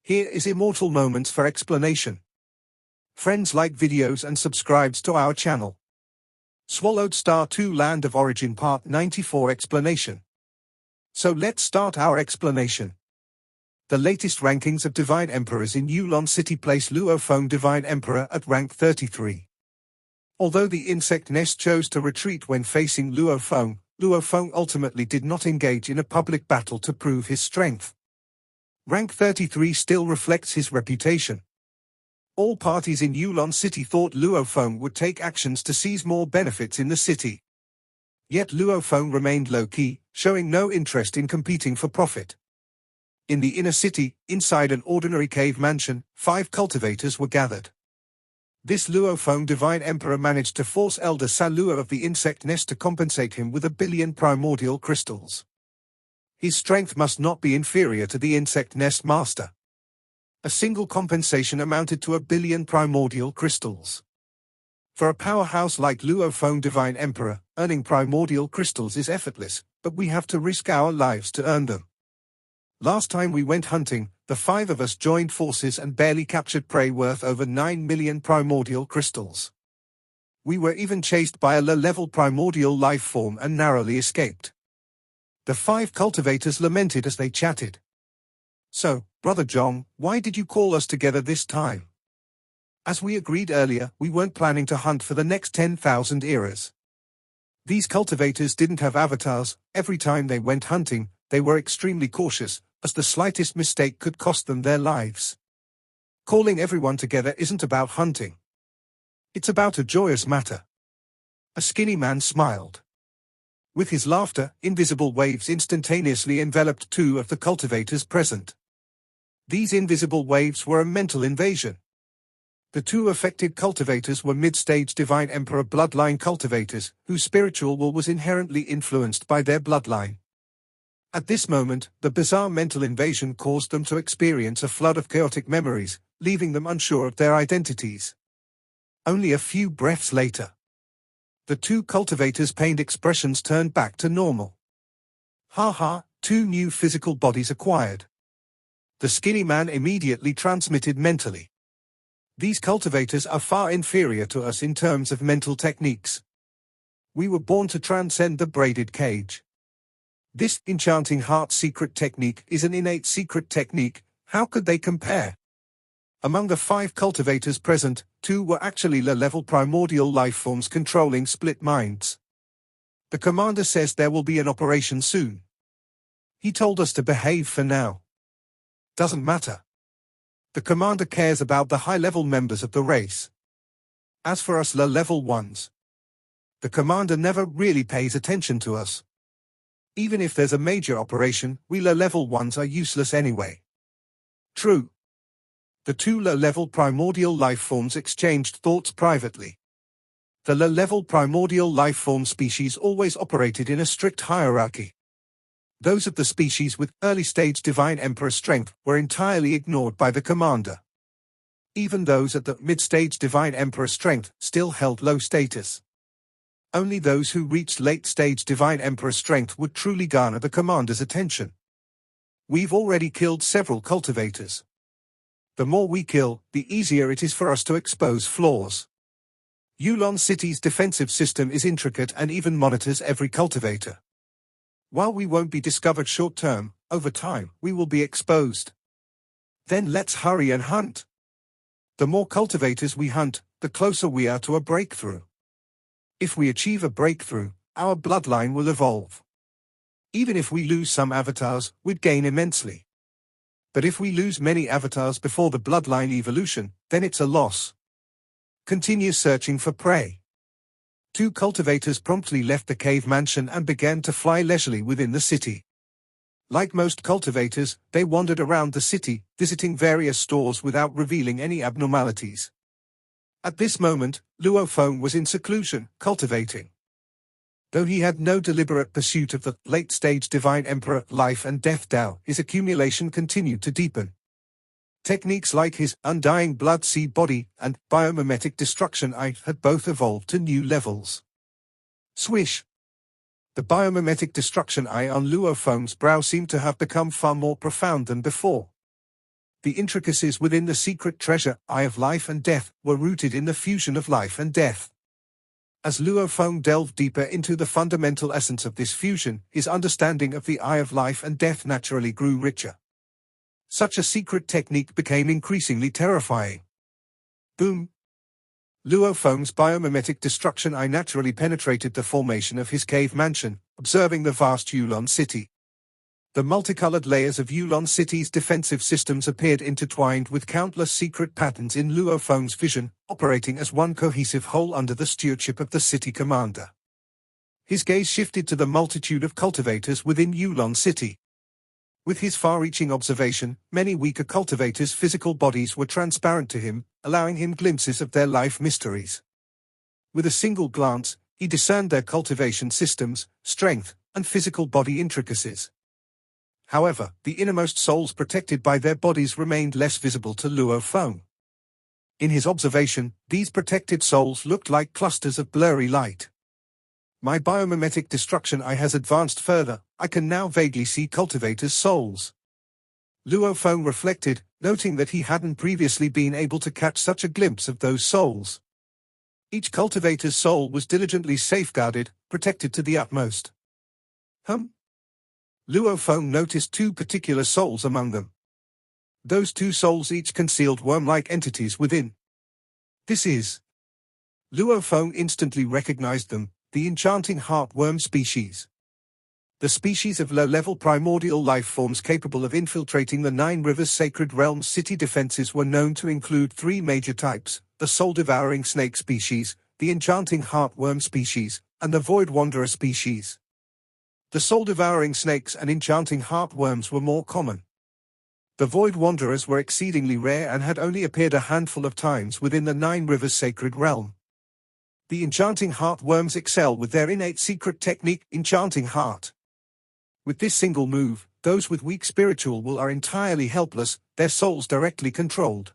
Here is Immortal Moments for explanation. Friends, like videos and subscribes to our channel. Swallowed Star 2 Land of Origin Part 94 Explanation. So let's start our explanation. The latest rankings of Divine Emperors in Yulon City place Luo Feng Divine Emperor at rank 33. Although the insect nest chose to retreat when facing Luo Feng ultimately did not engage in a public battle to prove his strength. Rank 33 still reflects his reputation. All parties in Yulon City thought Luo Feng would take actions to seize more benefits in the city. Yet Luo Feng remained low-key, showing no interest in competing for profit. In the inner city, inside an ordinary cave mansion, 5 cultivators were gathered. This Luo Feng Divine Emperor managed to force Elder Salua of the insect nest to compensate him with 1 billion primordial crystals. His strength must not be inferior to the insect nest master. A single compensation amounted to 1 billion primordial crystals. For a powerhouse like Luo Feng Divine Emperor, earning primordial crystals is effortless, but we have to risk our lives to earn them. Last time we went hunting, the 5 of us joined forces and barely captured prey worth over 9 million primordial crystals. We were even chased by a low-level primordial life form and narrowly escaped. The 5 cultivators lamented as they chatted. So, Brother Zhong, why did you call us together this time? As we agreed earlier, we weren't planning to hunt for the next 10,000 eras. These cultivators didn't have avatars. Every time they went hunting, they were extremely cautious, as the slightest mistake could cost them their lives. Calling everyone together isn't about hunting. It's about a joyous matter. A skinny man smiled. With his laughter, invisible waves instantaneously enveloped 2 of the cultivators present. These invisible waves were a mental invasion. The 2 affected cultivators were mid-stage Divine Emperor bloodline cultivators, whose spiritual will was inherently influenced by their bloodline. At this moment, the bizarre mental invasion caused them to experience a flood of chaotic memories, leaving them unsure of their identities. Only a few breaths later, the 2 cultivators' pained expressions turned back to normal. Ha, 2 new physical bodies acquired. The skinny man immediately transmitted mentally. These cultivators are far inferior to us in terms of mental techniques. We were born to transcend the braided cage. This enchanting heart secret technique is an innate secret technique. How could they compare? Among the 5 cultivators present, 2 were actually low-level primordial life forms controlling split minds. The commander says there will be an operation soon. He told us to behave for now. Doesn't matter. The commander cares about the high-level members of the race. As for us low-level ones, the commander never really pays attention to us. Even if there's a major operation, we low-level ones are useless anyway. True. The 2 low-level primordial life forms exchanged thoughts privately. The low-level primordial life form species always operated in a strict hierarchy. Those of the species with early-stage Divine Emperor strength were entirely ignored by the commander. Even those at the mid-stage Divine Emperor strength still held low status. Only those who reached late-stage Divine Emperor strength would truly garner the commander's attention. We've already killed several cultivators. The more we kill, the easier it is for us to expose flaws. Yulon City's defensive system is intricate and even monitors every cultivator. While we won't be discovered short-term, over time, we will be exposed. Then let's hurry and hunt. The more cultivators we hunt, the closer we are to a breakthrough. If we achieve a breakthrough, our bloodline will evolve. Even if we lose some avatars, we'd gain immensely. But if we lose many avatars before the bloodline evolution, then it's a loss. Continue searching for prey. 2 cultivators promptly left the cave mansion and began to fly leisurely within the city. Like most cultivators, they wandered around the city, visiting various stores without revealing any abnormalities. At this moment, Luo Feng was in seclusion, cultivating. Though he had no deliberate pursuit of the late-stage Divine Emperor life and death Tao, his accumulation continued to deepen. Techniques like his Undying Blood Sea Body and Biomimetic Destruction Eye had both evolved to new levels. Swish! The biomimetic destruction eye on Luo Feng's brow seemed to have become far more profound than before. The intricacies within the secret treasure, Eye of Life and Death, were rooted in the fusion of life and death. As Luo Feng delved deeper into the fundamental essence of this fusion, his understanding of the Eye of Life and Death naturally grew richer. Such a secret technique became increasingly terrifying. Boom! Luo Feng's biomimetic destruction eye naturally penetrated the formation of his cave mansion, observing the vast Yulon city. The multicolored layers of Yulon city's defensive systems appeared intertwined with countless secret patterns in Luo Feng's vision, operating as one cohesive whole under the stewardship of the city commander. His gaze shifted to the multitude of cultivators within Yulon city. With his far-reaching observation, many weaker cultivators' physical bodies were transparent to him, allowing him glimpses of their life mysteries. With a single glance, he discerned their cultivation systems, strength, and physical body intricacies. However, the innermost souls protected by their bodies remained less visible to Luo Feng. In his observation, these protected souls looked like clusters of blurry light. My biomimetic destruction eye has advanced further. I can now vaguely see cultivators' souls. Luo Feng reflected, noting that he hadn't previously been able to catch such a glimpse of those souls. Each cultivator's soul was diligently safeguarded, protected to the utmost. Luo Feng noticed two particular souls among them. Those two souls each concealed worm-like entities within. This is... Luo Feng instantly recognized them, the enchanting heartworm species. The species of low-level primordial life forms capable of infiltrating the Nine Rivers Sacred Realms city defenses were known to include three major types: the soul-devouring snake species, the enchanting heartworm species, and the void wanderer species. The soul-devouring snakes and enchanting heartworms were more common. The void wanderers were exceedingly rare and had only appeared a handful of times within the Nine Rivers Sacred Realm. The enchanting heartworms excel with their innate secret technique, Enchanting Heart. With this single move, those with weak spiritual will are entirely helpless, their souls directly controlled.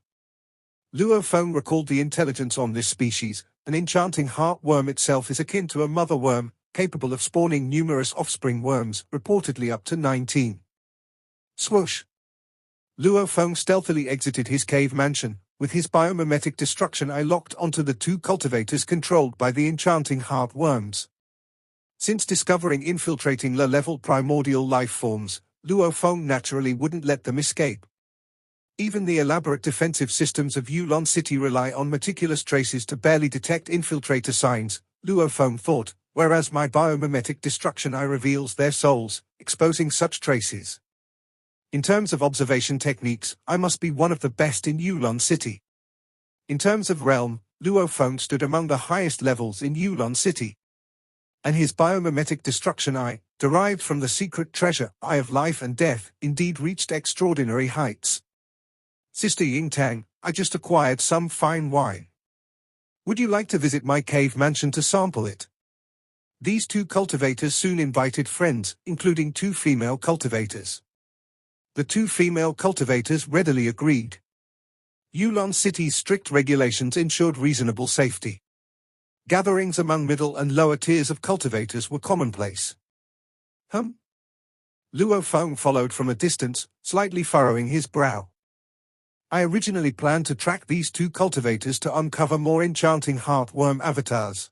Luo Feng recalled the intelligence on this species. An enchanting heartworm itself is akin to a mother worm, capable of spawning numerous offspring worms, reportedly up to 19. Swoosh! Luo Feng stealthily exited his cave mansion. With his biomimetic destruction eye locked onto the two cultivators controlled by the enchanting heartworms. Since discovering infiltrating low-level primordial life forms, Luo Feng naturally wouldn't let them escape. Even the elaborate defensive systems of Yulon City rely on meticulous traces to barely detect infiltrator signs, Luo Feng thought, whereas my biomimetic destruction eye reveals their souls, exposing such traces. In terms of observation techniques, I must be one of the best in Yulon City. In terms of realm, Luo Feng stood among the highest levels in Yulon City. And his biomimetic destruction eye, derived from the secret treasure, Eye of Life and Death, indeed reached extraordinary heights. Sister Yingtang, I just acquired some fine wine. Would you like to visit my cave mansion to sample it? These two cultivators soon invited friends, including two female cultivators. The two female cultivators readily agreed. Yulon City's strict regulations ensured reasonable safety. Gatherings among middle and lower tiers of cultivators were commonplace. Luo Feng followed from a distance, slightly furrowing his brow. I originally planned to track these two cultivators to uncover more enchanting heartworm avatars.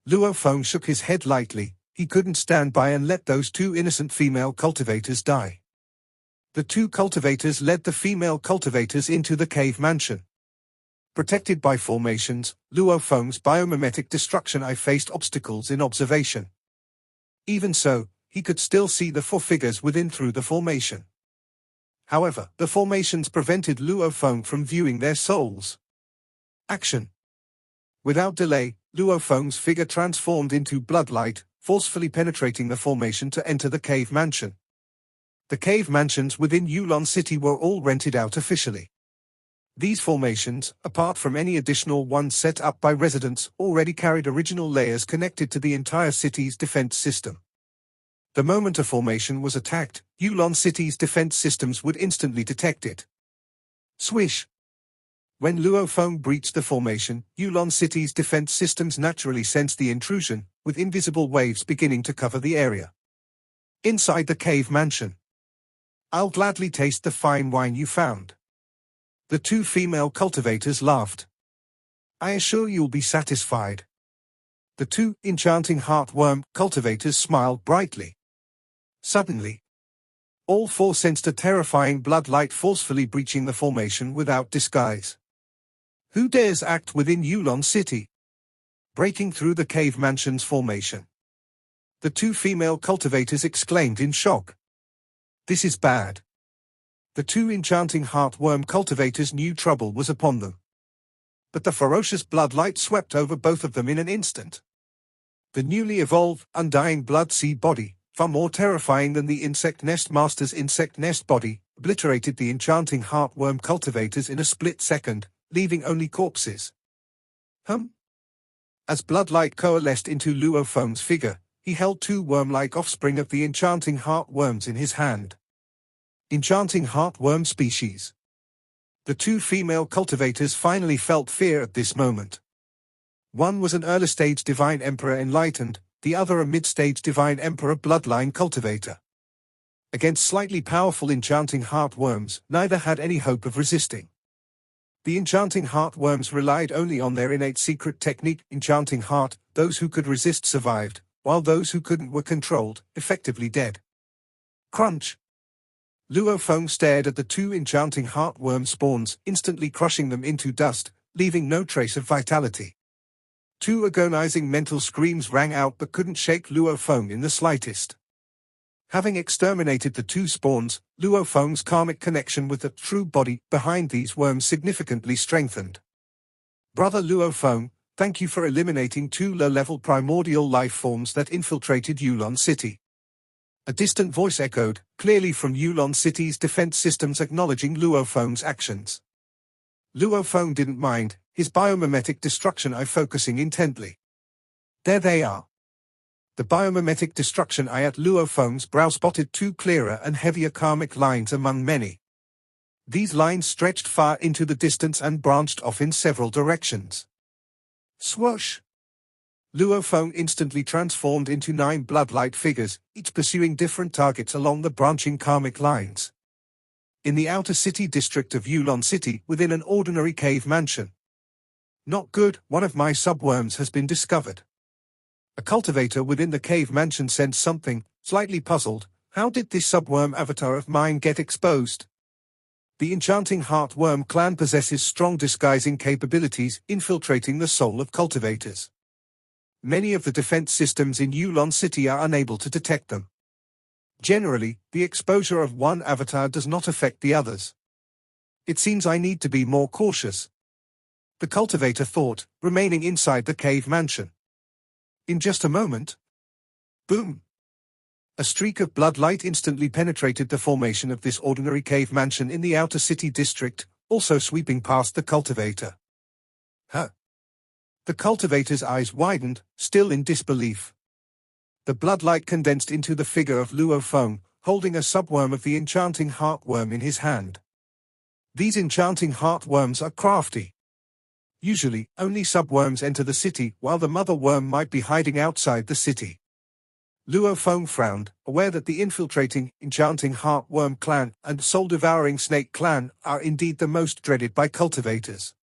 Luo Feng shook his head lightly. He couldn't stand by and let those two innocent female cultivators die. The two cultivators led the female cultivators into the cave mansion. Protected by formations, Luo Feng's biomimetic destruction eye faced obstacles in observation. Even so, he could still see the four figures within through the formation. However, the formations prevented Luo Feng from viewing their souls. Action! Without delay, Luo Feng's figure transformed into bloodlight, forcefully penetrating the formation to enter the cave mansion. The cave mansions within Yulon City were all rented out officially. These formations, apart from any additional ones set up by residents, already carried original layers connected to the entire city's defense system. The moment a formation was attacked, Yulon City's defense systems would instantly detect it. Swish! When Luo Feng breached the formation, Yulon City's defense systems naturally sensed the intrusion, with invisible waves beginning to cover the area. Inside the cave mansion. I'll gladly taste the fine wine you found. The two female cultivators laughed. I assure you'll be satisfied. The two enchanting heartworm cultivators smiled brightly. Suddenly, all four sensed a terrifying bloodlight forcefully breaching the formation without disguise. Who dares act within Yulon City? Breaking through the cave mansion's formation. The two female cultivators exclaimed in shock. This is bad. The two enchanting heartworm cultivators knew trouble was upon them. But the ferocious bloodlight swept over both of them in an instant. The newly evolved, undying blood sea body, far more terrifying than the insect nest master's insect nest body, obliterated the enchanting heartworm cultivators in a split second, leaving only corpses. As bloodlight coalesced into Luo Feng's figure, he held two worm-like offspring of the enchanting heartworms in his hand. Enchanting heartworm species. The two female cultivators finally felt fear at this moment. One was an early-stage divine emperor enlightened, the other a mid-stage divine emperor bloodline cultivator. Against slightly powerful enchanting heartworms, neither had any hope of resisting. The enchanting heartworms relied only on their innate secret technique, enchanting heart. Those who could resist survived, while those who couldn't were controlled, effectively dead. Crunch! Luo Feng stared at the two enchanting heartworm spawns, instantly crushing them into dust, leaving no trace of vitality. Two agonizing mental screams rang out but couldn't shake Luo Feng in the slightest. Having exterminated the two spawns, Luo Feng's karmic connection with the true body behind these worms significantly strengthened. Brother Luo Feng, thank you for eliminating two low-level primordial life forms that infiltrated Yulon City. A distant voice echoed, clearly from Yulon City's defense systems acknowledging Luo Feng's actions. Luo Feng didn't mind, his biomimetic destruction eye focusing intently. There they are. The biomimetic destruction eye at Luo Feng's brow spotted two clearer and heavier karmic lines among many. These lines stretched far into the distance and branched off in several directions. Swoosh! Luo Feng instantly transformed into 9 bloodlight figures, each pursuing different targets along the branching karmic lines. In the outer city district of Yulon City, within an ordinary cave mansion. Not good, one of my subworms has been discovered. A cultivator within the cave mansion sensed something, slightly puzzled. How did this subworm avatar of mine get exposed? The enchanting heartworm clan possesses strong disguising capabilities, infiltrating the soul of cultivators. Many of the defense systems in Yulon City are unable to detect them. Generally, the exposure of one avatar does not affect the others. It seems I need to be more cautious. The cultivator thought, remaining inside the cave mansion. In just a moment, boom! A streak of bloodlight instantly penetrated the formation of this ordinary cave mansion in the outer city district, also sweeping past the cultivator. Huh! The cultivator's eyes widened, still in disbelief. The bloodlight condensed into the figure of Luo Feng, holding a subworm of the enchanting heartworm in his hand. These enchanting heartworms are crafty. Usually, only subworms enter the city, while the mother worm might be hiding outside the city. Luo Feng frowned, aware that the infiltrating, enchanting heartworm clan and soul-devouring snake clan are indeed the most dreaded by cultivators.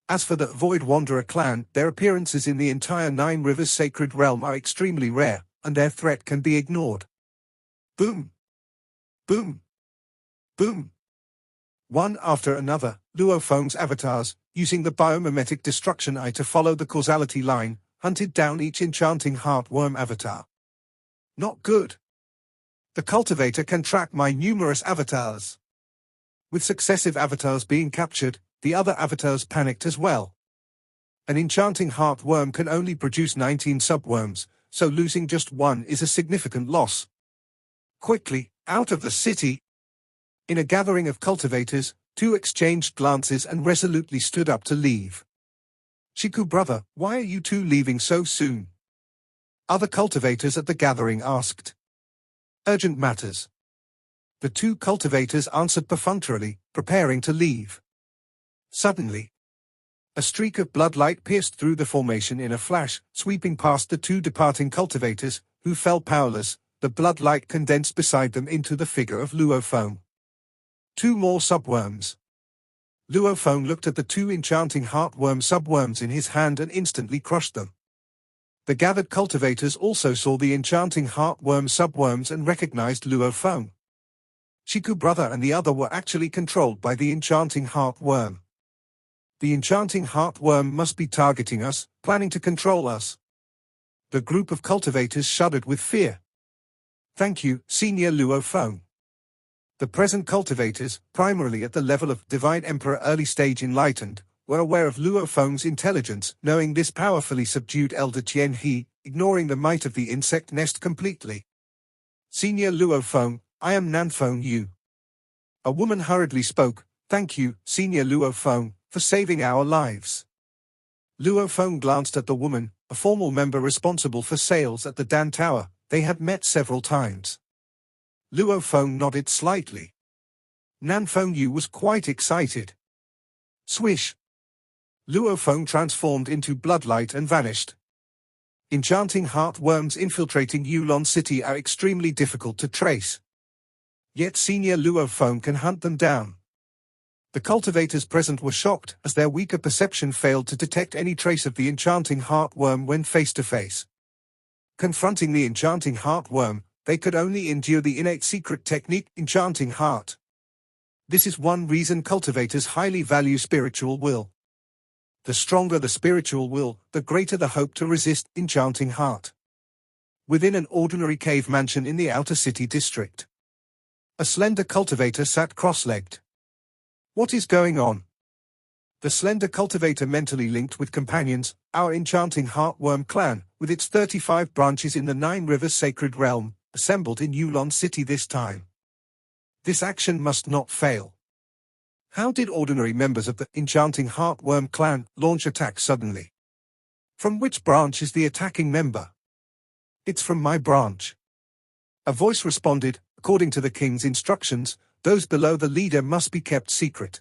As for the Void Wanderer clan, their appearances in the entire Nine Rivers Sacred Realm are extremely rare, and their threat can be ignored. Boom! Boom! Boom! One after another, Luo Feng's avatars, using the biomimetic destruction eye to follow the causality line, hunted down each enchanting heartworm avatar. Not good. The cultivator can track my numerous avatars. With successive avatars being captured, the other avatars panicked as well. An enchanting heartworm can only produce 19 subworms, so losing just one is a significant loss. Quickly, out of the city! In a gathering of cultivators, two exchanged glances and resolutely stood up to leave. Shiku brother, why are you two leaving so soon? Other cultivators at the gathering asked. Urgent matters. The two cultivators answered perfunctorily, preparing to leave. Suddenly, a streak of bloodlight pierced through the formation in a flash, sweeping past the two departing cultivators, who fell powerless. The bloodlight condensed beside them into the figure of Luo Feng. 2 more subworms. Luo Feng looked at the two enchanting heartworm subworms in his hand and instantly crushed them. The gathered cultivators also saw the enchanting heartworm subworms and recognized Luo Feng. Shiku brother and the other were actually controlled by the enchanting heartworm. The enchanting heartworm must be targeting us, planning to control us. The group of cultivators shuddered with fear. Thank you, Senior Luo Feng. The present cultivators, primarily at the level of Divine Emperor Early Stage Enlightened, were aware of Luo Feng's intelligence, knowing this powerfully subdued Elder Qian He, ignoring the might of the insect nest completely. Senior Luo Feng, I am Nanfeng Yu. A woman hurriedly spoke, thank you, Senior Luo Feng, for saving our lives. Luo Feng glanced at the woman, a formal member responsible for sales at the Dan Tower. They had met several times. Luo Feng nodded slightly. Nanfeng Yu was quite excited. Swish! Luo Feng transformed into bloodlight and vanished. Enchanting heartworms infiltrating Yulon City are extremely difficult to trace. Yet Senior Luo Feng can hunt them down. The cultivators present were shocked, as their weaker perception failed to detect any trace of the enchanting heartworm when face to face. Confronting the enchanting heartworm, they could only endure the innate secret technique, enchanting heart. This is one reason cultivators highly value spiritual will. The stronger the spiritual will, the greater the hope to resist enchanting heart. Within an ordinary cave mansion in the outer city district, a slender cultivator sat cross-legged. What is going on? The slender cultivator mentally linked with companions, our enchanting heartworm clan, with its 35 branches in the Nine Rivers Sacred Realm, assembled in Yulon City this time. This action must not fail. How did ordinary members of the enchanting heartworm clan launch attacks suddenly? From which branch is the attacking member? It's from my branch. A voice responded, according to the king's instructions, those below the leader must be kept secret.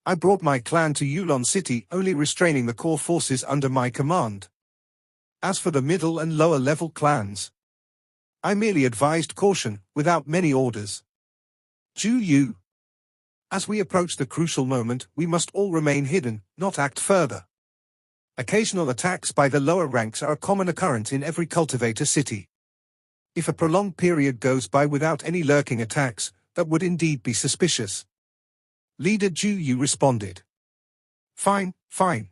I brought my clan to Yulon City, only restraining the core forces under my command. As for the middle and lower level clans, I merely advised caution, without many orders. Ju Yu. As we approach the crucial moment, we must all remain hidden, not act further. Occasional attacks by the lower ranks are a common occurrence in every cultivator city. If a prolonged period goes by without any lurking attacks, that would indeed be suspicious. Leader Ju Yu responded. Fine, fine.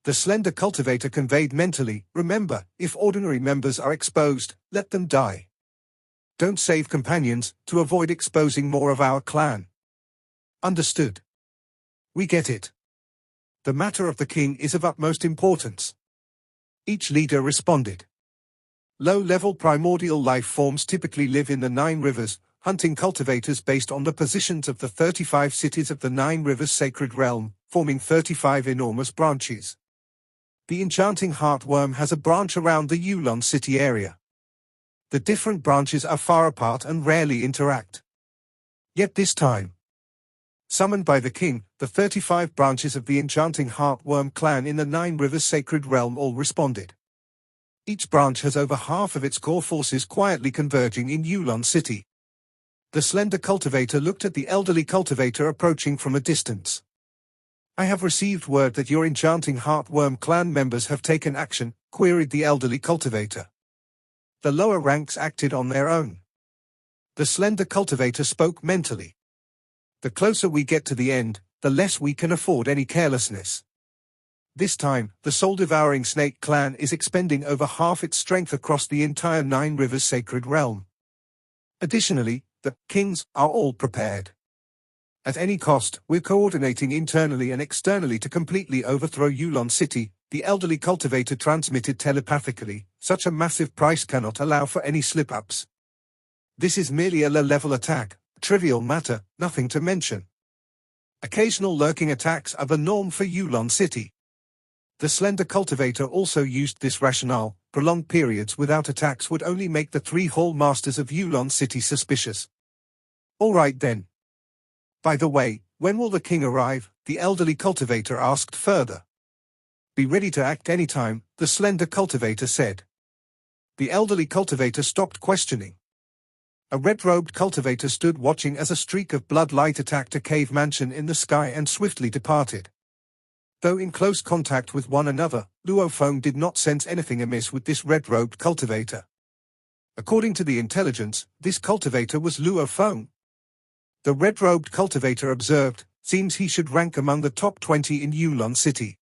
The slender cultivator conveyed mentally, remember, if ordinary members are exposed, let them die. Don't save companions, to avoid exposing more of our clan. Understood. We get it. The matter of the king is of utmost importance. Each leader responded. Low-level primordial life forms typically live in the Nine Rivers, hunting cultivators based on the positions of the 35 cities of the Nine Rivers Sacred Realm, forming 35 enormous branches. The enchanting heartworm has a branch around the Yulon City area. The different branches are far apart and rarely interact. Yet this time, summoned by the king, the 35 branches of the enchanting heartworm clan in the Nine Rivers Sacred Realm all responded. Each branch has over half of its core forces quietly converging in Yulon City. The slender cultivator looked at the elderly cultivator approaching from a distance. I have received word that your enchanting heartworm clan members have taken action, queried the elderly cultivator. The lower ranks acted on their own. The slender cultivator spoke mentally. The closer we get to the end, the less we can afford any carelessness. This time, the soul-devouring snake clan is expending over half its strength across the entire Nine Rivers Sacred Realm. Additionally, the kings are all prepared. At any cost, we're coordinating internally and externally to completely overthrow Yulon City, the elderly cultivator transmitted telepathically. Such a massive price cannot allow for any slip-ups. This is merely a low-level attack. Trivial matter, nothing to mention. Occasional lurking attacks are the norm for Yulon City. The slender cultivator also used this rationale. Prolonged periods without attacks would only make the 3 hall masters of Yulon City suspicious. All right then. By the way, when will the king arrive? The elderly cultivator asked further. Be ready to act anytime, the slender cultivator said. The elderly cultivator stopped questioning. A red-robed cultivator stood watching as a streak of blood light attacked a cave mansion in the sky and swiftly departed. Though in close contact with one another, Luo Feng did not sense anything amiss with this red-robed cultivator. According to the intelligence, this cultivator was Luo Feng. The red-robed cultivator observed, seems he should rank among the top 20 in Yulon City.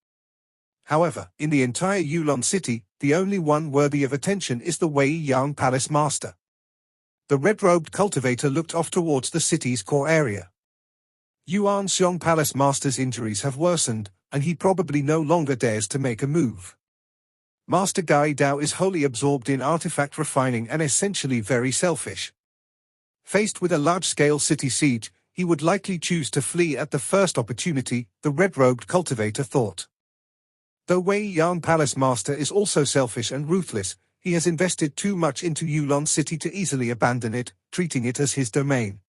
However, in the entire Yulon City, the only one worthy of attention is the Wei Yang Palace Master. The red-robed cultivator looked off towards the city's core area. Yuan Xiong Palace Master's injuries have worsened, and he probably no longer dares to make a move. Master Gai Dao is wholly absorbed in artifact refining and essentially very selfish. Faced with a large-scale city siege, he would likely choose to flee at the first opportunity, the red-robed cultivator thought. Though Wei Yan Palace Master is also selfish and ruthless, he has invested too much into Yulon City to easily abandon it, treating it as his domain.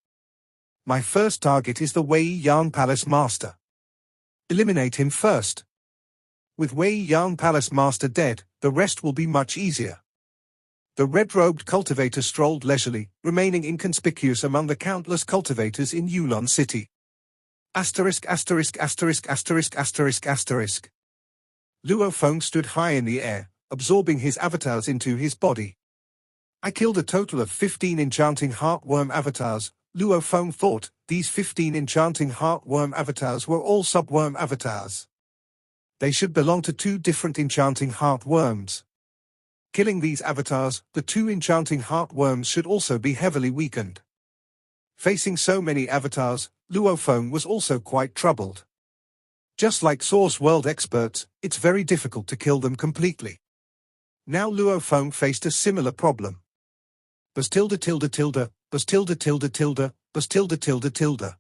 My first target is the Wei Yan Palace Master. Eliminate him first. With Wei Yan Palace Master dead, the rest will be much easier. The red-robed cultivator strolled leisurely, remaining inconspicuous among the countless cultivators in Yulon City. Asterisk asterisk asterisk asterisk asterisk asterisk. Luo Feng stood high in the air, absorbing his avatars into his body. I killed a total of 15 enchanting heartworm avatars, Luo Feng thought. These 15 enchanting heartworm avatars were all subworm avatars. They should belong to 2 different enchanting heartworms. Killing these avatars, the 2 enchanting heartworms should also be heavily weakened. Facing so many avatars, Luo Feng was also quite troubled. Just like Source World experts, it's very difficult to kill them completely. Now Luo Feng faced a similar problem. Bus tilde tilde tilde, bus tilde tilde tilde, bus tilde tilde tilde.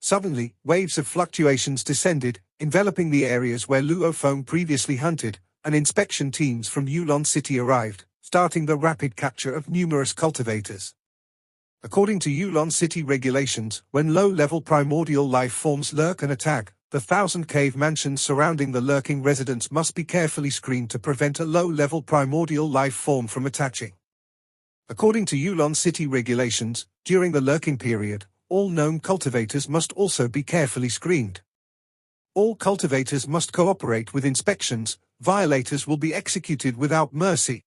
Suddenly, waves of fluctuations descended, enveloping the areas where Luo Feng previously hunted, and inspection teams from Yulon City arrived, starting the rapid capture of numerous cultivators. According to Yulon City regulations, when low-level primordial life forms lurk and attack, the 1,000 cave mansions surrounding the lurking residents must be carefully screened to prevent a low-level primordial life form from attaching. According to Yulon City regulations, during the lurking period, all known cultivators must also be carefully screened. All cultivators must cooperate with inspections. Violators will be executed without mercy.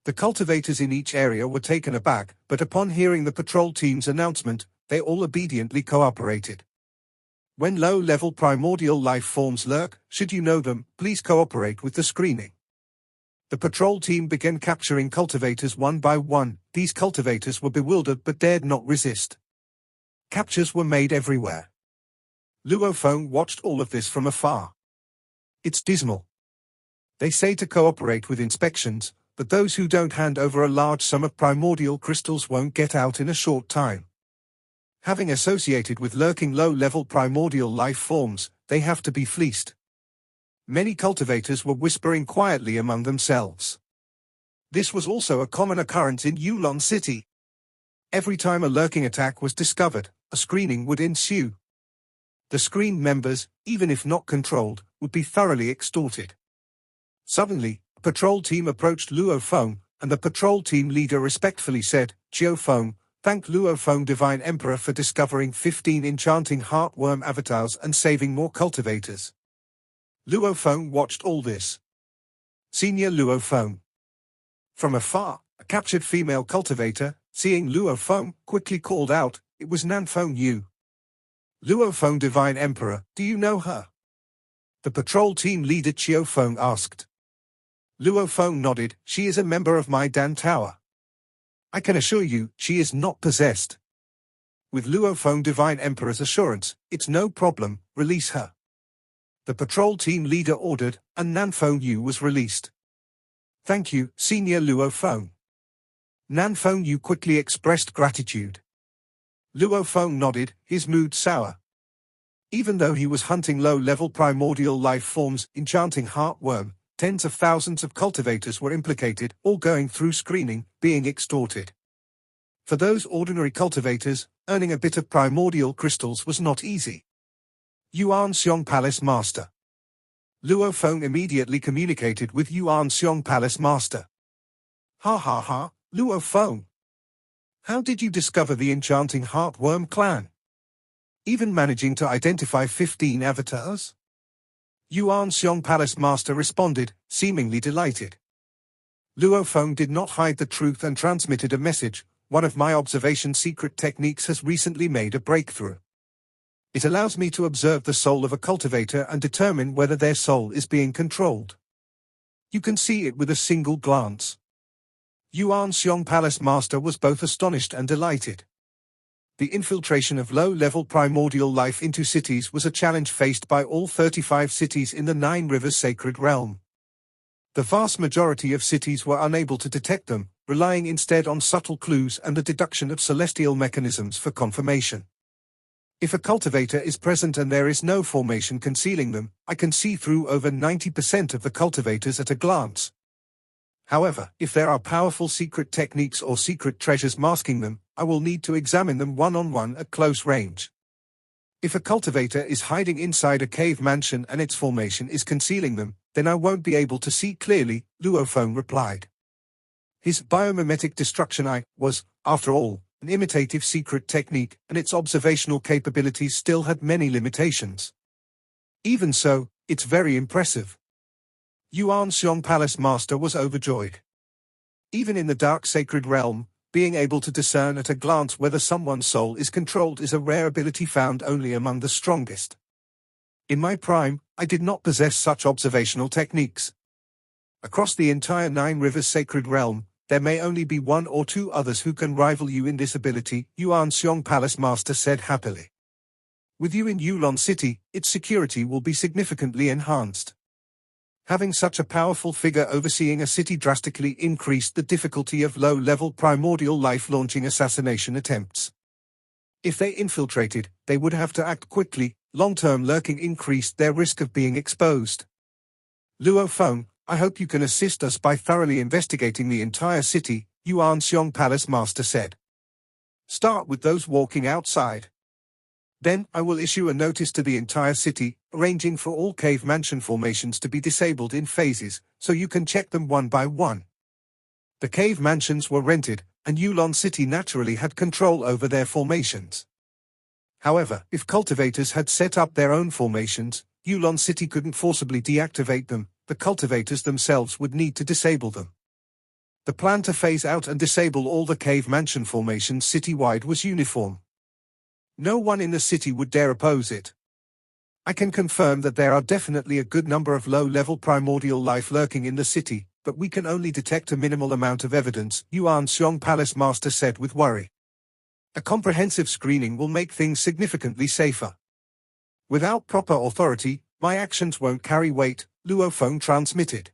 The cultivators in each area were taken aback, but upon hearing the patrol team's announcement, they all obediently cooperated. When low-level primordial life forms lurk, should you know them, please cooperate with the screening. The patrol team began capturing cultivators one by one. These cultivators were bewildered but dared not resist. Captures were made everywhere. Luo Feng watched all of this from afar. It's dismal. They say to cooperate with inspections, but those who don't hand over a large sum of primordial crystals won't get out in a short time. Having associated with lurking low-level primordial life forms, they have to be fleeced. Many cultivators were whispering quietly among themselves. This was also a common occurrence in Yulon City. Every time a lurking attack was discovered, a screening would ensue. The screened members, even if not controlled, would be thoroughly extorted. Suddenly, a patrol team approached Luo Feng, and the patrol team leader respectfully said, "Jiao Feng, thank Luo Feng Divine Emperor for discovering 15 enchanting heartworm avatars and saving more cultivators." Luo Feng watched all this. Senior Luo Feng. From afar, a captured female cultivator, seeing Luo Feng, quickly called out, "It was Nan Feng Yu." "Luo Feng Divine Emperor, do you know her?" The patrol team leader Jiao Feng asked. Luo Feng nodded. "She is a member of my Dan Tower. I can assure you, she is not possessed." With Luo Feng Divine Emperor's assurance, "It's no problem, release her." The patrol team leader ordered, and Nan Feng Yu was released. "Thank you, Senior Luo Feng." Nan Feng Yu quickly expressed gratitude. Luo Feng nodded, his mood sour. Even though he was hunting low-level primordial life forms, enchanting heartworm, tens of thousands of cultivators were implicated, all going through screening, being extorted. For those ordinary cultivators, earning a bit of primordial crystals was not easy. Yuan Xiong Palace Master. Luo Feng immediately communicated with Yuan Xiong Palace Master. "Ha ha ha, Luo Feng. How did you discover the enchanting Heartworm clan? Even managing to identify 15 avatars? Yuan Xiong Palace Master responded, seemingly delighted. Luo Feng did not hide the truth and transmitted a message. One of my observation secret techniques has recently made a breakthrough. It allows me to observe the soul of a cultivator and determine whether their soul is being controlled. You can see it with a single glance. Yuan Xiong Palace Master was both astonished and delighted. The infiltration of low-level primordial life into cities was a challenge faced by all 35 cities in the Nine Rivers Sacred Realm. The vast majority of cities were unable to detect them, relying instead on subtle clues and the deduction of celestial mechanisms for confirmation. If a cultivator is present and there is no formation concealing them, I can see through over 90% of the cultivators at a glance. However, if there are powerful secret techniques or secret treasures masking them, I will need to examine them one-on-one at close range. If a cultivator is hiding inside a cave mansion and its formation is concealing them, then I won't be able to see clearly, Luo Feng replied. His biomimetic destruction eye was, after all, an imitative secret technique, and its observational capabilities still had many limitations. Even so, it's very impressive. Yuan Xiong Palace Master was overjoyed. Even in the dark sacred realm, being able to discern at a glance whether someone's soul is controlled is a rare ability found only among the strongest. In my prime, I did not possess such observational techniques. Across the entire Nine Rivers Sacred Realm, there may only be one or two others who can rival you in this ability, Yuan Xiong Palace Master said happily. With you in Yulon City, its security will be significantly enhanced. Having such a powerful figure overseeing a city drastically increased the difficulty of low-level primordial life launching assassination attempts. If they infiltrated, they would have to act quickly. Long-term lurking increased their risk of being exposed. Luo Feng, I hope you can assist us by thoroughly investigating the entire city, Yuan Xiong Palace Master said. Start with those walking outside. Then, I will issue a notice to the entire city, arranging for all cave mansion formations to be disabled in phases, so you can check them one by one. The cave mansions were rented, and Yulon City naturally had control over their formations. However, if cultivators had set up their own formations, Yulon City couldn't forcibly deactivate them, the cultivators themselves would need to disable them. The plan to phase out and disable all the cave mansion formations citywide was uniform. No one in the city would dare oppose it. I can confirm that there are definitely a good number of low-level primordial life lurking in the city, but we can only detect a minimal amount of evidence, Yuan Xiong Palace Master said with worry. A comprehensive screening will make things significantly safer. Without proper authority, my actions won't carry weight, Luo Feng transmitted.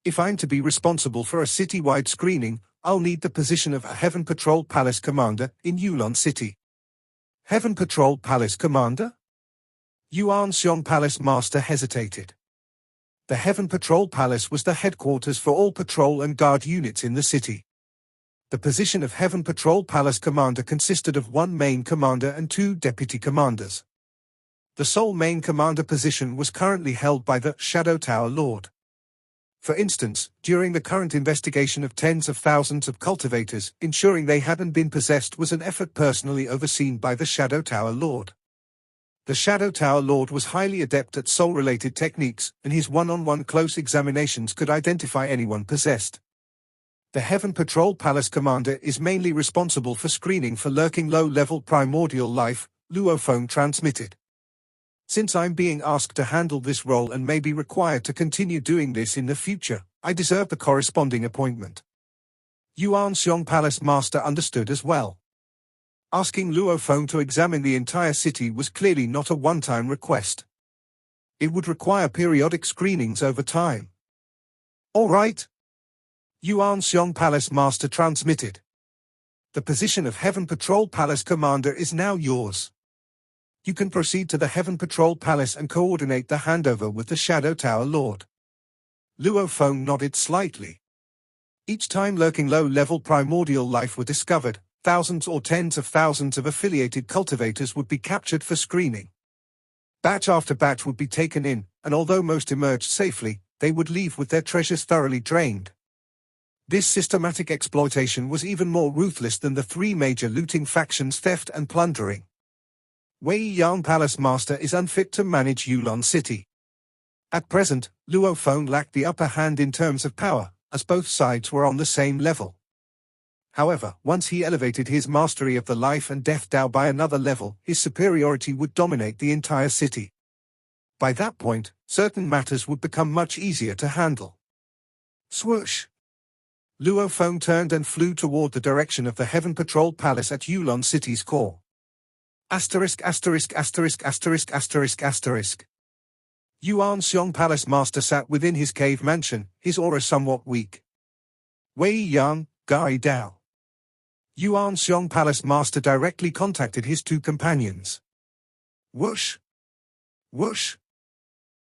If I'm to be responsible for a citywide screening, I'll need the position of a Heaven Patrol Palace Commander in Yulon City. Heaven Patrol Palace Commander? Yuan Xiong Palace Master hesitated. The Heaven Patrol Palace was the headquarters for all patrol and guard units in the city. The position of Heaven Patrol Palace Commander consisted of one main commander and two deputy commanders. The sole main commander position was currently held by the Shadow Tower Lord. For instance, during the current investigation of tens of thousands of cultivators, ensuring they hadn't been possessed was an effort personally overseen by the Shadow Tower Lord. The Shadow Tower Lord was highly adept at soul-related techniques, and his one-on-one close examinations could identify anyone possessed. The Heaven Patrol Palace Commander is mainly responsible for screening for lurking low-level primordial life, Luo Feng transmitted. Since I'm being asked to handle this role and may be required to continue doing this in the future, I deserve the corresponding appointment. Yuan Xiong Palace Master understood as well. Asking Luo Feng to examine the entire city was clearly not a one-time request. It would require periodic screenings over time. All right. Yuan Xiong Palace Master transmitted. The position of Heaven Patrol Palace Commander is now yours. You can proceed to the Heaven Patrol Palace and coordinate the handover with the Shadow Tower Lord. Luo Feng nodded slightly. Each time lurking low-level primordial life were discovered, thousands or tens of thousands of affiliated cultivators would be captured for screening. Batch after batch would be taken in, and although most emerged safely, they would leave with their treasures thoroughly drained. This systematic exploitation was even more ruthless than the three major looting factions' theft and plundering. Wei Yan Palace Master is unfit to manage Yulon City. At present, Luo Feng lacked the upper hand in terms of power, as both sides were on the same level. However, once he elevated his mastery of the life and death Dao by another level, his superiority would dominate the entire city. By that point, certain matters would become much easier to handle. Swoosh! Luo Feng turned and flew toward the direction of the Heaven Patrol Palace at Yulon City's core. Asterisk asterisk asterisk asterisk asterisk asterisk. Yuan Xiong Palace Master sat within his cave mansion, his aura somewhat weak. Wei Yan, Gai Dao. Yuan Xiong Palace Master directly contacted his two companions. Whoosh! Whoosh!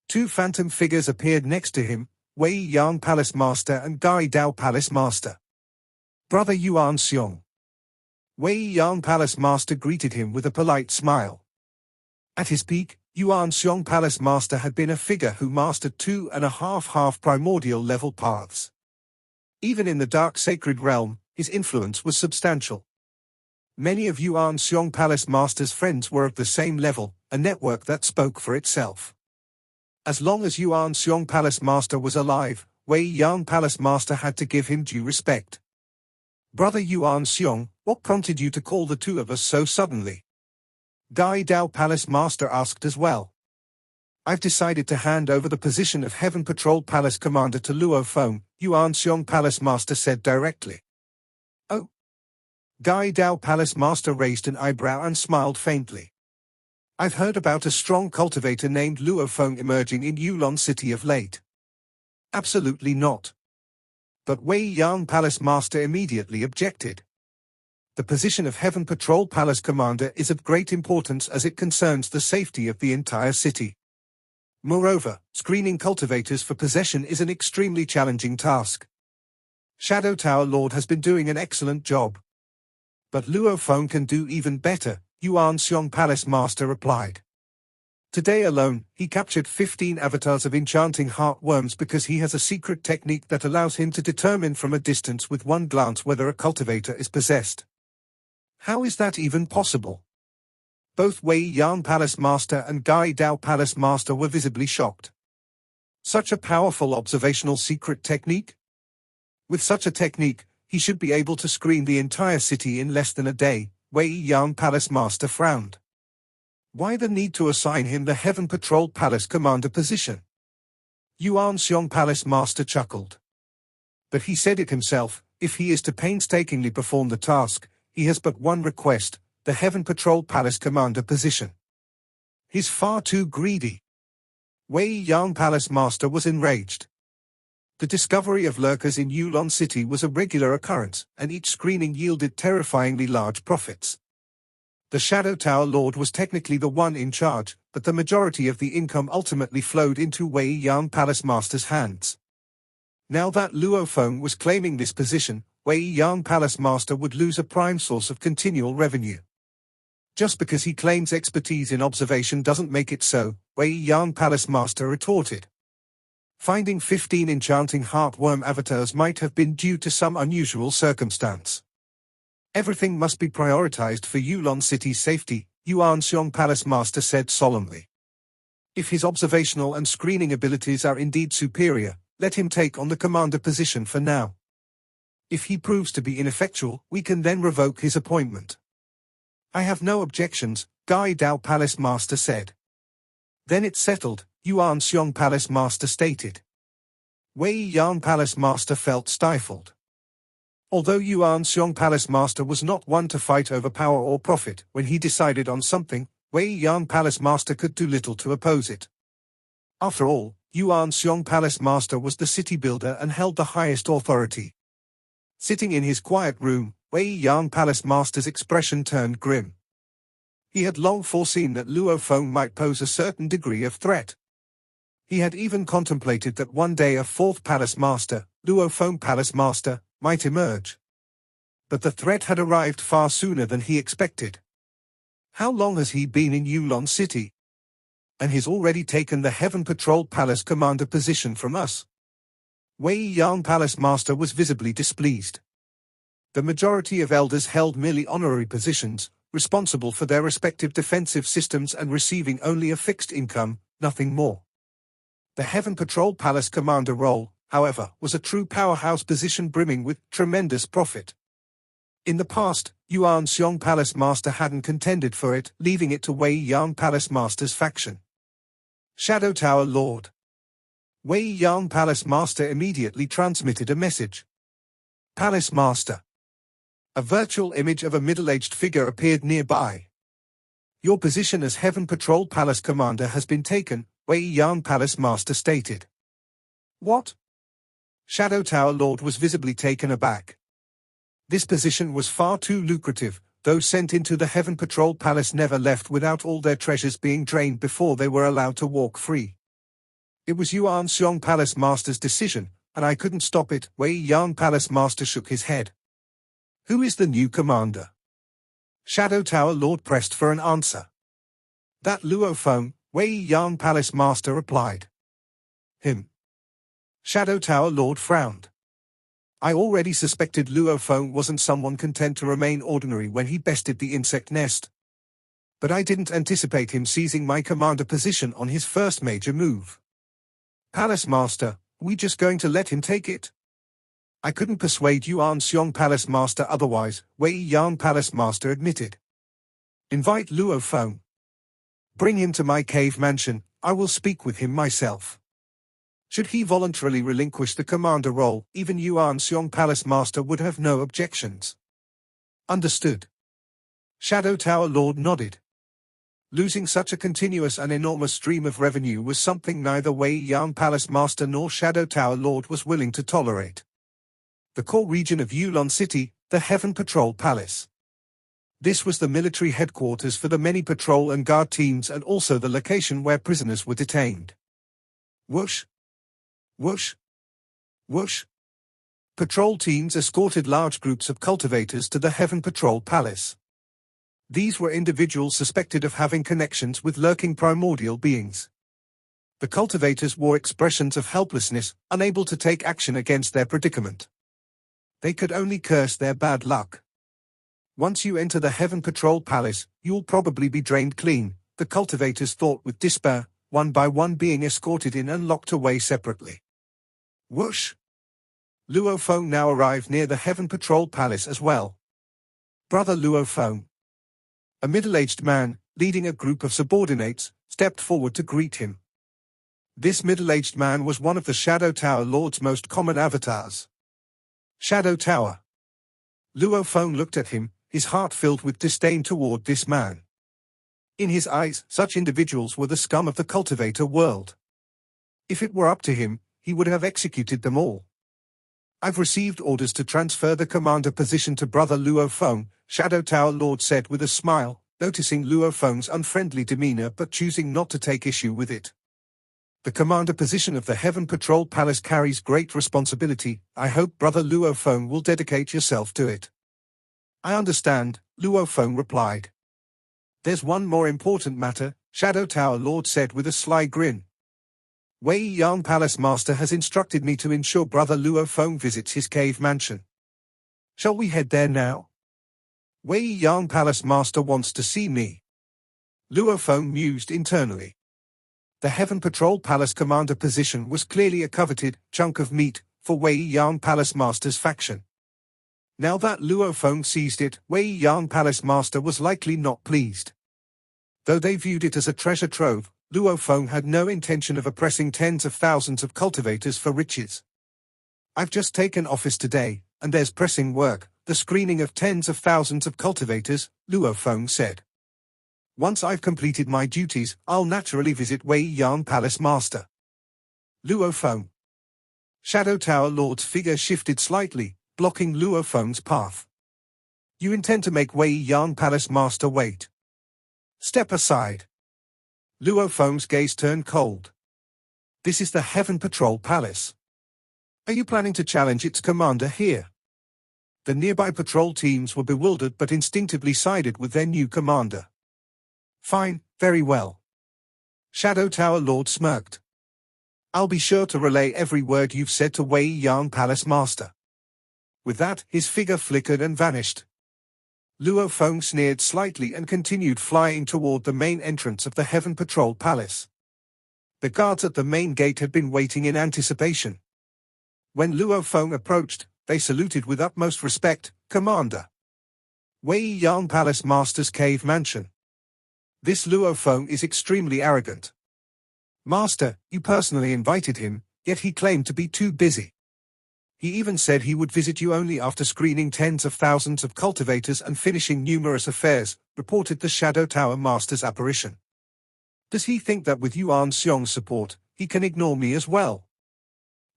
Two phantom figures appeared next to him, Wei Yan Palace Master and Gai Dao Palace Master. Brother Yuan Xiong. Wei Yan Palace Master greeted him with a polite smile. At his peak, Yuan Xiong Palace Master had been a figure who mastered 2.5 primordial level paths. Even in the dark sacred realm, his influence was substantial. Many of Yuan Xiong Palace Master's friends were of the same level, a network that spoke for itself. As long as Yuan Xiong Palace Master was alive, Wei Yan Palace Master had to give him due respect. Brother Yuan Xiong, what prompted you to call the two of us so suddenly? Gai Dao Palace Master asked as well. I've decided to hand over the position of Heaven Patrol Palace Commander to Luo Feng, Yuan Xiong Palace Master said directly. Oh. Gai Dao Palace Master raised an eyebrow and smiled faintly. I've heard about a strong cultivator named Luo Feng emerging in Yulon City of late. Absolutely not. But Wei Yan Palace Master immediately objected. The position of Heaven Patrol Palace Commander is of great importance as it concerns the safety of the entire city. Moreover, screening cultivators for possession is an extremely challenging task. Shadow Tower Lord has been doing an excellent job. But Luo Feng can do even better, Yuan Xiong Palace Master replied. Today alone, he captured 15 avatars of enchanting heartworms because he has a secret technique that allows him to determine from a distance with one glance whether a cultivator is possessed. How is that even possible? Both Wei Yan Palace Master and Gai Dao Palace Master were visibly shocked. Such a powerful observational secret technique? With such a technique, he should be able to screen the entire city in less than a day, Wei Yan Palace Master frowned. Why the need to assign him the Heaven Patrol Palace Commander position? Yuan Xiong Palace Master chuckled. But he said it himself, if he is to painstakingly perform the task, he has but one request, the Heaven Patrol Palace Commander position. He's far too greedy. Wei Yan Palace Master was enraged. The discovery of lurkers in Yulon City was a regular occurrence, and each screening yielded terrifyingly large profits. The Shadow Tower Lord was technically the one in charge, but the majority of the income ultimately flowed into Wei Yan Palace Master's hands. Now that Luo Feng was claiming this position, Wei Yan Palace Master would lose a prime source of continual revenue. Just because he claims expertise in observation doesn't make it so, Wei Yan Palace Master retorted. Finding 15 enchanting heartworm avatars might have been due to some unusual circumstance. Everything must be prioritized for Yulon City's safety, Yuan Xiong Palace Master said solemnly. If his observational and screening abilities are indeed superior, let him take on the commander position for now. If he proves to be ineffectual, we can then revoke his appointment. I have no objections, Gai Dao Palace Master said. Then it's settled, Yuan Xiong Palace Master stated. Wei Yan Palace Master felt stifled. Although Yuan Xiong Palace Master was not one to fight over power or profit, when he decided on something, Wei Yan Palace Master could do little to oppose it. After all, Yuan Xiong Palace Master was the city builder and held the highest authority. Sitting in his quiet room, Wei Yan Palace Master's expression turned grim. He had long foreseen that Luo Feng might pose a certain degree of threat. He had even contemplated that one day a fourth Palace Master, Luo Feng Palace Master, might emerge. But the threat had arrived far sooner than he expected. How long has he been in Yulon City? And he's already taken the Heaven Patrol Palace Commander position from us. Wei Yang Palace Master was visibly displeased. The majority of elders held merely honorary positions, responsible for their respective defensive systems and receiving only a fixed income, nothing more. The Heaven Patrol Palace Commander role, however, was a true powerhouse position brimming with tremendous profit. In the past, Yuan Xiong Palace Master hadn't contended for it, leaving it to Wei Yang Palace Master's faction. Shadow Tower Lord. Wei Yang Palace Master immediately transmitted a message. Palace Master. A virtual image of a middle-aged figure appeared nearby. Your position as Heaven Patrol Palace Commander has been taken, Wei Yang Palace Master stated. What? Shadow Tower Lord was visibly taken aback. This position was far too lucrative. Those sent into the Heaven Patrol Palace never left without all their treasures being drained before they were allowed to walk free. It was Yuan Xiong Palace Master's decision, and I couldn't stop it. Wei Yang Palace Master shook his head. Who is the new commander? Shadow Tower Lord pressed for an answer. That Luo Feng, Wei Yang Palace Master replied. Him. Shadow Tower Lord frowned. I already suspected Luo Feng wasn't someone content to remain ordinary when he bested the insect nest. But I didn't anticipate him seizing my commander position on his first major move. Palace Master, we just going to let him take it? I couldn't persuade Yuan Xiong Palace Master otherwise, Wei Yang Palace Master admitted. Invite Luo Feng. Bring him to my cave mansion, I will speak with him myself. Should he voluntarily relinquish the commander role, even Yuan Xiong Palace Master would have no objections. Understood. Shadow Tower Lord nodded. Losing such a continuous and enormous stream of revenue was something neither Wei Yang Palace Master nor Shadow Tower Lord was willing to tolerate. The core region of Yulon City, the Heaven Patrol Palace. This was the military headquarters for the many patrol and guard teams and also the location where prisoners were detained. Whoosh! Whoosh! Whoosh! Patrol teams escorted large groups of cultivators to the Heaven Patrol Palace. These were individuals suspected of having connections with lurking primordial beings. The cultivators wore expressions of helplessness, unable to take action against their predicament. They could only curse their bad luck. Once you enter the Heaven Patrol Palace, you'll probably be drained clean, the cultivators thought with despair, one by one being escorted in and locked away separately. Whoosh! Luo Feng now arrived near the Heaven Patrol Palace as well. Brother Luo Feng. A middle-aged man, leading a group of subordinates, stepped forward to greet him. This middle-aged man was one of the Shadow Tower Lord's most common avatars. Shadow Tower. Luo Feng looked at him, his heart filled with disdain toward this man. In his eyes, such individuals were the scum of the cultivator world. If it were up to him, he would have executed them all. I've received orders to transfer the commander position to Brother Luo Feng, Shadow Tower Lord said with a smile, noticing Luo Feng's unfriendly demeanor but choosing not to take issue with it. The commander position of the Heaven Patrol Palace carries great responsibility. I hope Brother Luo Feng will dedicate yourself to it. I understand, Luo Feng replied. There's one more important matter, Shadow Tower Lord said with a sly grin. Wei Yang Palace Master has instructed me to ensure Brother Luo Feng visits his cave mansion. Shall we head there now? Wei Yang Palace Master wants to see me. Luo Feng mused internally. The Heaven Patrol Palace Commander position was clearly a coveted chunk of meat for Wei Yang Palace Master's faction. Now that Luo Feng seized it, Wei Yang Palace Master was likely not pleased. Though they viewed it as a treasure trove, Luo Feng had no intention of oppressing tens of thousands of cultivators for riches. I've just taken office today, and there's pressing work, the screening of tens of thousands of cultivators, Luo Feng said. Once I've completed my duties, I'll naturally visit Wei Yang Palace Master. Luo Feng. Shadow Tower Lord's figure shifted slightly, blocking Luo Feng's path. You intend to make Wei Yang Palace Master wait? Step aside. Luo Feng's gaze turned cold. This is the Heaven Patrol Palace. Are you planning to challenge its commander here? The nearby patrol teams were bewildered but instinctively sided with their new commander. Fine, very well. Shadow Tower Lord smirked. I'll be sure to relay every word you've said to Wei Yang Palace Master. With that, his figure flickered and vanished. Luo Feng sneered slightly and continued flying toward the main entrance of the Heaven Patrol Palace. The guards at the main gate had been waiting in anticipation. When Luo Feng approached, they saluted with utmost respect, "Commander." Wei Yang Palace Master's cave mansion. This Luo Feng is extremely arrogant. Master, you personally invited him, yet he claimed to be too busy. He even said he would visit you only after screening tens of thousands of cultivators and finishing numerous affairs, reported the Shadow Tower Master's apparition. Does he think that with Yuan Xiong's support, he can ignore me as well?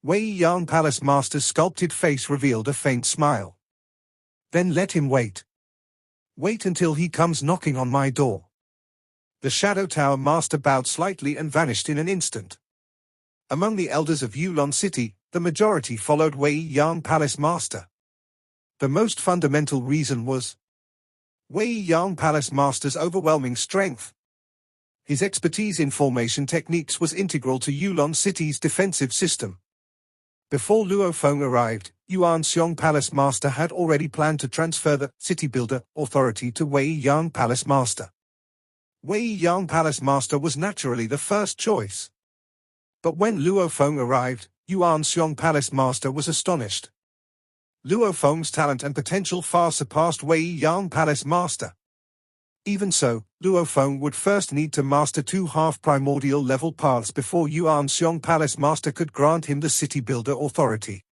Wei Yang Palace Master's sculpted face revealed a faint smile. Then let him wait. Wait until he comes knocking on my door. The Shadow Tower Master bowed slightly and vanished in an instant. Among the elders of Yulon City, the majority followed Wei Yang Palace Master. The most fundamental reason was Wei Yang Palace Master's overwhelming strength. His expertise in formation techniques was integral to Yulon City's defensive system. Before Luo Feng arrived, Yuan Xiong Palace Master had already planned to transfer the City Builder authority to Wei Yang Palace Master. Wei Yang Palace Master was naturally the first choice. But when Luo Feng arrived, Yuan Xiong Palace Master was astonished. Luo Feng's talent and potential far surpassed Wei Yang Palace Master. Even so, Luo Feng would first need to master 2 half-primordial level paths before Yuan Xiong Palace Master could grant him the City Builder authority.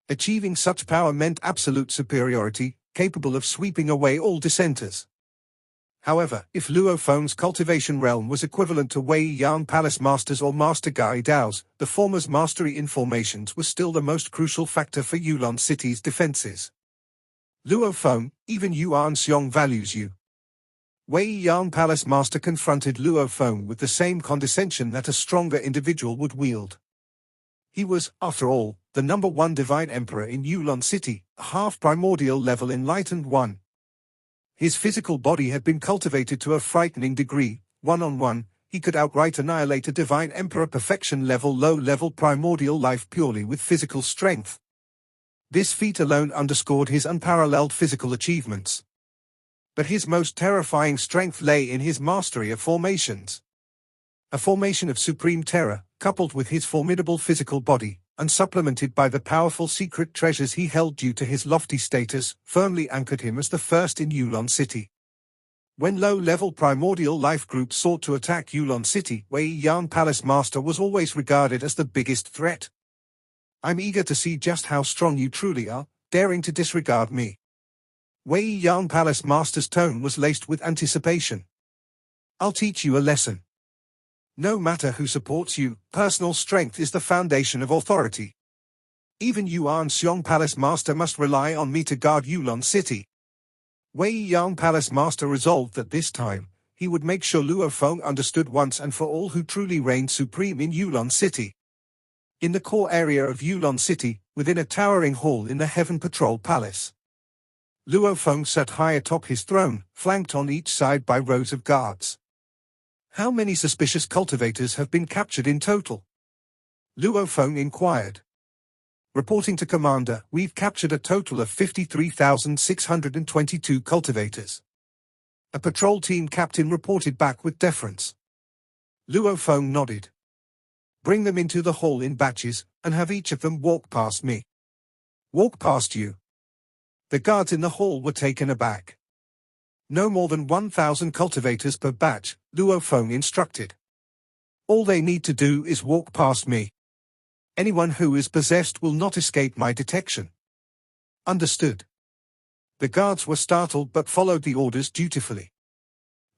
Achieving such power meant absolute superiority, capable of sweeping away all dissenters. However, if Luo Feng's cultivation realm was equivalent to Wei Yang Palace Master's or Master Gai Dao's, the former's mastery in formations was still the most crucial factor for Yulon City's defenses. Luo Feng, even Yuan Xiong values you. Wei Yang Palace Master confronted Luo Feng with the same condescension that a stronger individual would wield. He was, after all, the #1 Divine Emperor in Yulon City, a half-primordial level enlightened one. His physical body had been cultivated to a frightening degree. One-on-one, he could outright annihilate a Divine Emperor perfection-level low-level primordial life purely with physical strength. This feat alone underscored his unparalleled physical achievements. But his most terrifying strength lay in his mastery of formations. A formation of supreme terror, coupled with his formidable physical body, and supplemented by the powerful secret treasures he held due to his lofty status, firmly anchored him as the first in Yulon City. When low-level primordial life groups sought to attack Yulon City, Wei Yang Palace Master was always regarded as the biggest threat. I'm eager to see just how strong you truly are, daring to disregard me. Wei Yang Palace Master's tone was laced with anticipation. I'll teach you a lesson. No matter who supports you, personal strength is the foundation of authority. Even Yuan Xiong Palace Master must rely on me to guard Yulon City. Wei Yang Palace Master resolved that this time, he would make sure Luo Feng understood once and for all who truly reigned supreme in Yulon City. In the core area of Yulon City, within a towering hall in the Heaven Patrol Palace, Luo Feng sat high atop his throne, flanked on each side by rows of guards. How many suspicious cultivators have been captured in total? Luo Feng inquired. Reporting to Commander, we've captured a total of 53,622 cultivators. A patrol team captain reported back with deference. Luo Feng nodded. Bring them into the hall in batches, and have each of them walk past me. Walk past you. The guards in the hall were taken aback. No more than 1,000 cultivators per batch, Luo Feng instructed. All they need to do is walk past me. Anyone who is possessed will not escape my detection. Understood. The guards were startled but followed the orders dutifully.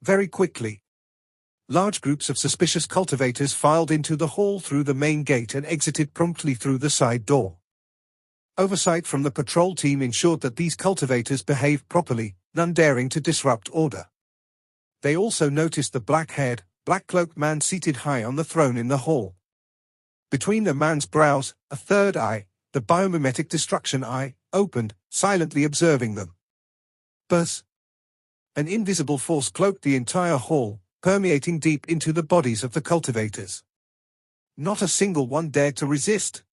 Very quickly, large groups of suspicious cultivators filed into the hall through the main gate and exited promptly through the side door. Oversight from the patrol team ensured that these cultivators behaved properly, none daring to disrupt order. They also noticed the black-haired, black-cloaked man seated high on the throne in the hall. Between the man's brows, a third eye, the biomimetic destruction eye, opened, silently observing them. Buzz! An invisible force cloaked the entire hall, permeating deep into the bodies of the cultivators. Not a single one dared to resist.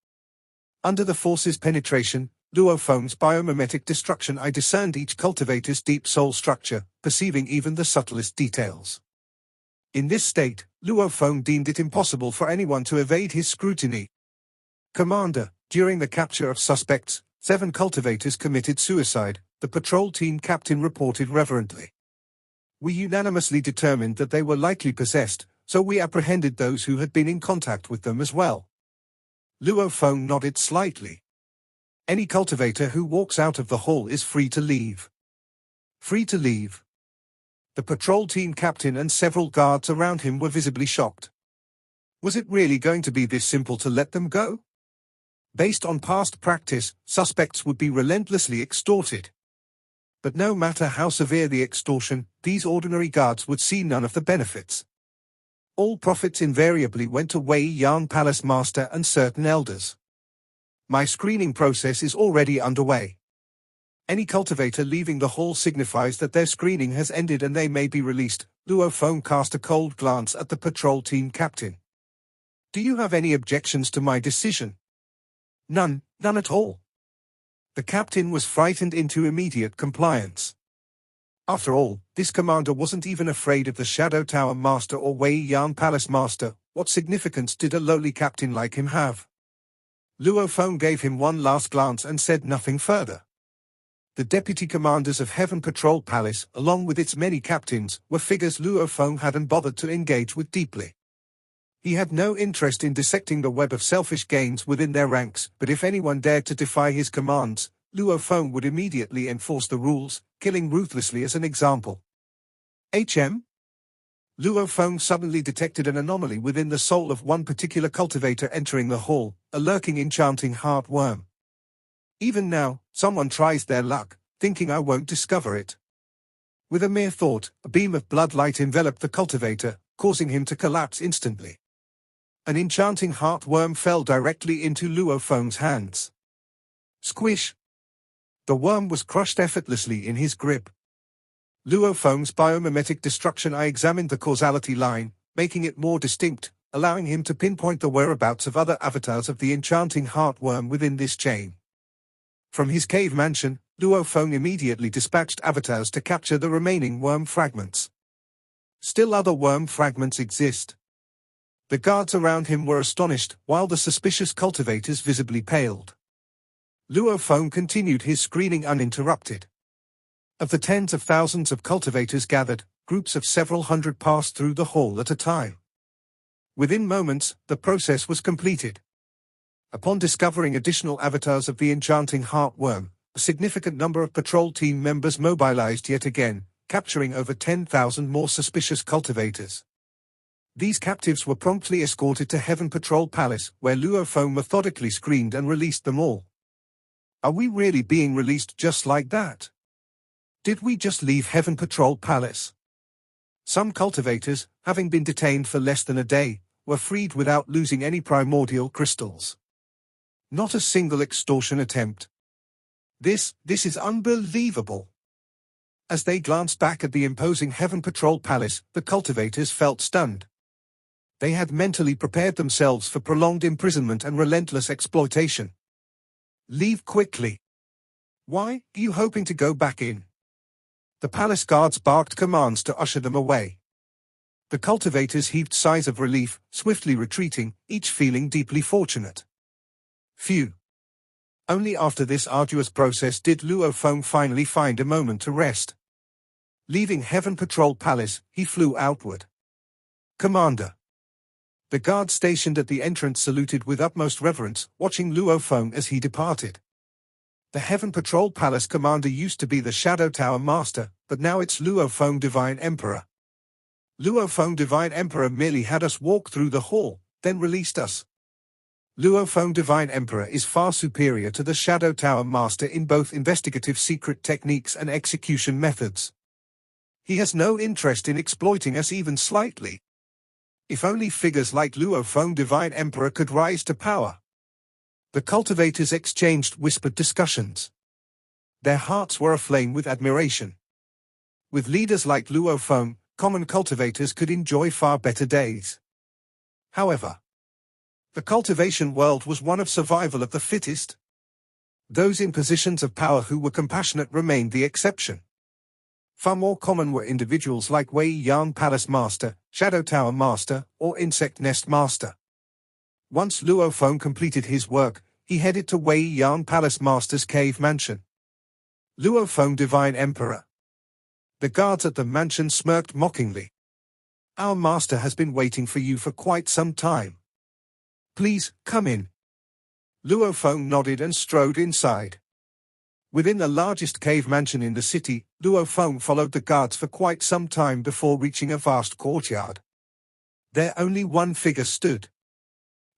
Under the force's penetration, Luo Feng's biomimetic destruction, I discerned each cultivator's deep soul structure, perceiving even the subtlest details. In this state, Luo Feng deemed it impossible for anyone to evade his scrutiny. Commander, during the capture of suspects, 7 cultivators committed suicide, the patrol team captain reported reverently. We unanimously determined that they were likely possessed, so we apprehended those who had been in contact with them as well. Luo Feng nodded slightly. Any cultivator who walks out of the hall is free to leave. Free to leave. The patrol team captain and several guards around him were visibly shocked. Was it really going to be this simple to let them go? Based on past practice, suspects would be relentlessly extorted. But no matter how severe the extortion, these ordinary guards would see none of the benefits. All profits invariably went to Wei Yan Palace Master and certain elders. My screening process is already underway. Any cultivator leaving the hall signifies that their screening has ended and they may be released. Luo Feng cast a cold glance at the patrol team captain. Do you have any objections to my decision? None at all. The captain was frightened into immediate compliance. After all, this commander wasn't even afraid of the Shadow Tower Master or Wei Yan Palace Master. What significance did a lowly captain like him have? Luo Feng gave him one last glance and said nothing further. The deputy commanders of Heaven Patrol Palace, along with its many captains, were figures Luo Feng hadn't bothered to engage with deeply. He had no interest in dissecting the web of selfish gains within their ranks, but if anyone dared to defy his commands, Luo Feng would immediately enforce the rules, killing ruthlessly as an example. Luo Feng suddenly detected an anomaly within the soul of one particular cultivator entering the hall, a lurking enchanting heartworm. Even now, someone tries their luck, thinking I won't discover it. With a mere thought, a beam of bloodlight enveloped the cultivator, causing him to collapse instantly. An enchanting heartworm fell directly into Luo Feng's hands. Squish! The worm was crushed effortlessly in his grip. Luo Feng's biomimetic destruction. I examined the causality line, making it more distinct, allowing him to pinpoint the whereabouts of other avatars of the enchanting heartworm within this chain. From his cave mansion, Luo Feng immediately dispatched avatars to capture the remaining worm fragments. Still other worm fragments exist. The guards around him were astonished, while the suspicious cultivators visibly paled. Luo Feng continued his screening uninterrupted. Of the tens of thousands of cultivators gathered, groups of several hundred passed through the hall at a time. Within moments, the process was completed. Upon discovering additional avatars of the enchanting heartworm, a significant number of patrol team members mobilized yet again, capturing over 10,000 more suspicious cultivators. These captives were promptly escorted to Heaven Patrol Palace, where Luo Feng methodically screened and released them all. Are we really being released just like that? Did we just leave Heaven Patrol Palace? Some cultivators, having been detained for less than a day, were freed without losing any primordial crystals. Not a single extortion attempt. This is unbelievable. As they glanced back at the imposing Heaven Patrol Palace, the cultivators felt stunned. They had mentally prepared themselves for prolonged imprisonment and relentless exploitation. Leave quickly. Why are you hoping to go back in? The palace guards barked commands to usher them away. The cultivators heaved sighs of relief, swiftly retreating, each feeling deeply fortunate. Phew. Only after this arduous process did Luo Feng finally find a moment to rest. Leaving Heaven Patrol Palace, he flew outward. Commander. The guard stationed at the entrance saluted with utmost reverence, watching Luo Feng as he departed. The Heaven Patrol Palace commander used to be the Shadow Tower Master, but now it's Luo Feng Divine Emperor. Luo Feng Divine Emperor merely had us walk through the hall, then released us. Luo Feng Divine Emperor is far superior to the Shadow Tower Master in both investigative secret techniques and execution methods. He has no interest in exploiting us even slightly. If only figures like Luo Feng Divine Emperor could rise to power. The cultivators exchanged whispered discussions. Their hearts were aflame with admiration. With leaders like Luo Feng, common cultivators could enjoy far better days. However, The cultivation world was one of survival of the fittest. Those in positions of power who were compassionate remained the exception. Far more common were individuals like Wei Yan Palace Master, Shadow Tower Master, or Insect Nest Master. Once Luo Feng completed his work, he headed to Wei Yan Palace Master's cave mansion. Luo Feng, Divine Emperor. The guards at the mansion smirked mockingly. Our master has been waiting for you for quite some time. Please, come in. Luo Feng nodded and strode inside. Within the largest cave mansion in the city, Luo Feng followed the guards for quite some time before reaching a vast courtyard. There only one figure stood.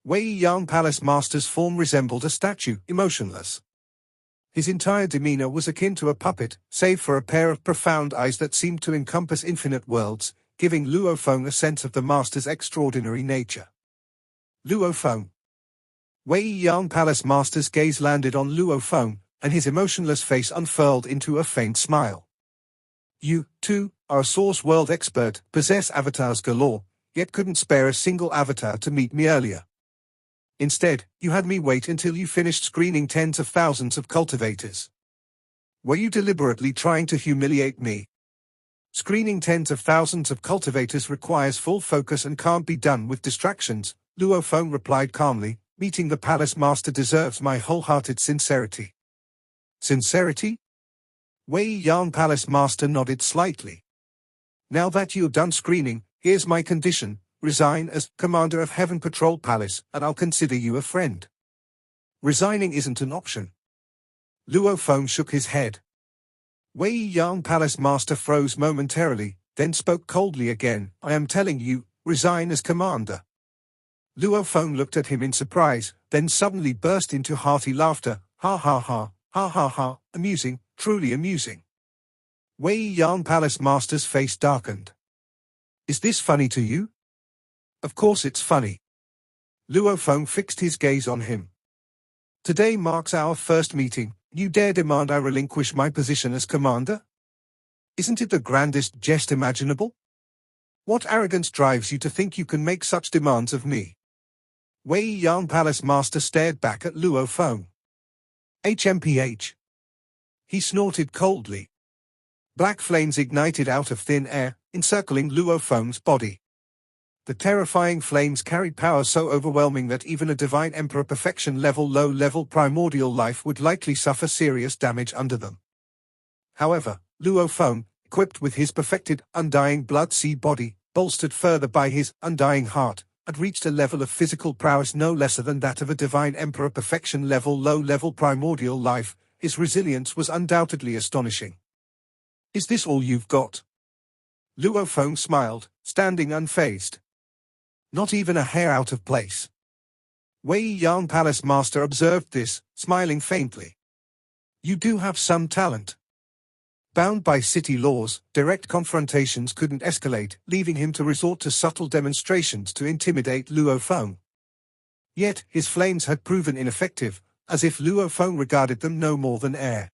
Wei Yan Palace Master's form resembled a statue, emotionless. His entire demeanor was akin to a puppet, save for a pair of profound eyes that seemed to encompass infinite worlds, giving Luo Feng a sense of the master's extraordinary nature. Luo Feng. Wei Yan Palace Master's gaze landed on Luo Feng, and his emotionless face unfurled into a faint smile. You, too, are a source world expert, possess avatars galore, yet couldn't spare a single avatar to meet me earlier. Instead, you had me wait until you finished screening tens of thousands of cultivators. Were you deliberately trying to humiliate me? Screening tens of thousands of cultivators requires full focus and can't be done with distractions, Luo Feng replied calmly. Meeting the Palace Master deserves my wholehearted sincerity. Sincerity? Wei Yan Palace Master nodded slightly. Now that you're done screening, here's my condition. Resign as Commander of Heaven Patrol Palace, and I'll consider you a friend. Resigning isn't an option. Luo Feng shook his head. Wei Yan Palace Master froze momentarily, then spoke coldly again. I am telling you, resign as Commander. Luo Feng looked at him in surprise, then suddenly burst into hearty laughter. Ha ha ha, ha ha ha, amusing, truly amusing. Wei Yan Palace Master's face darkened. Is this funny to you? Of course it's funny. Luo Feng fixed his gaze on him. Today marks our first meeting. You dare demand I relinquish my position as commander? Isn't it the grandest jest imaginable? What arrogance drives you to think you can make such demands of me? Wei Yan Palace Master stared back at Luo Feng. HMPH. He snorted coldly. Black flames ignited out of thin air, encircling Luo Feng's body. The terrifying flames carried power so overwhelming that even a Divine Emperor perfection level low-level primordial life would likely suffer serious damage under them. However, Luo Feng, equipped with his perfected, undying blood-sea body, bolstered further by his undying heart, had reached a level of physical prowess no lesser than that of a Divine Emperor perfection level low-level primordial life. His resilience was undoubtedly astonishing. Is this all you've got? Luo Feng smiled, standing unfazed. Not even a hair out of place. Wei Yan Palace Master observed this, smiling faintly. You do have some talent. Bound by city laws, direct confrontations couldn't escalate, leaving him to resort to subtle demonstrations to intimidate Luo Feng. Yet, his flames had proven ineffective, as if Luo Feng regarded them no more than air.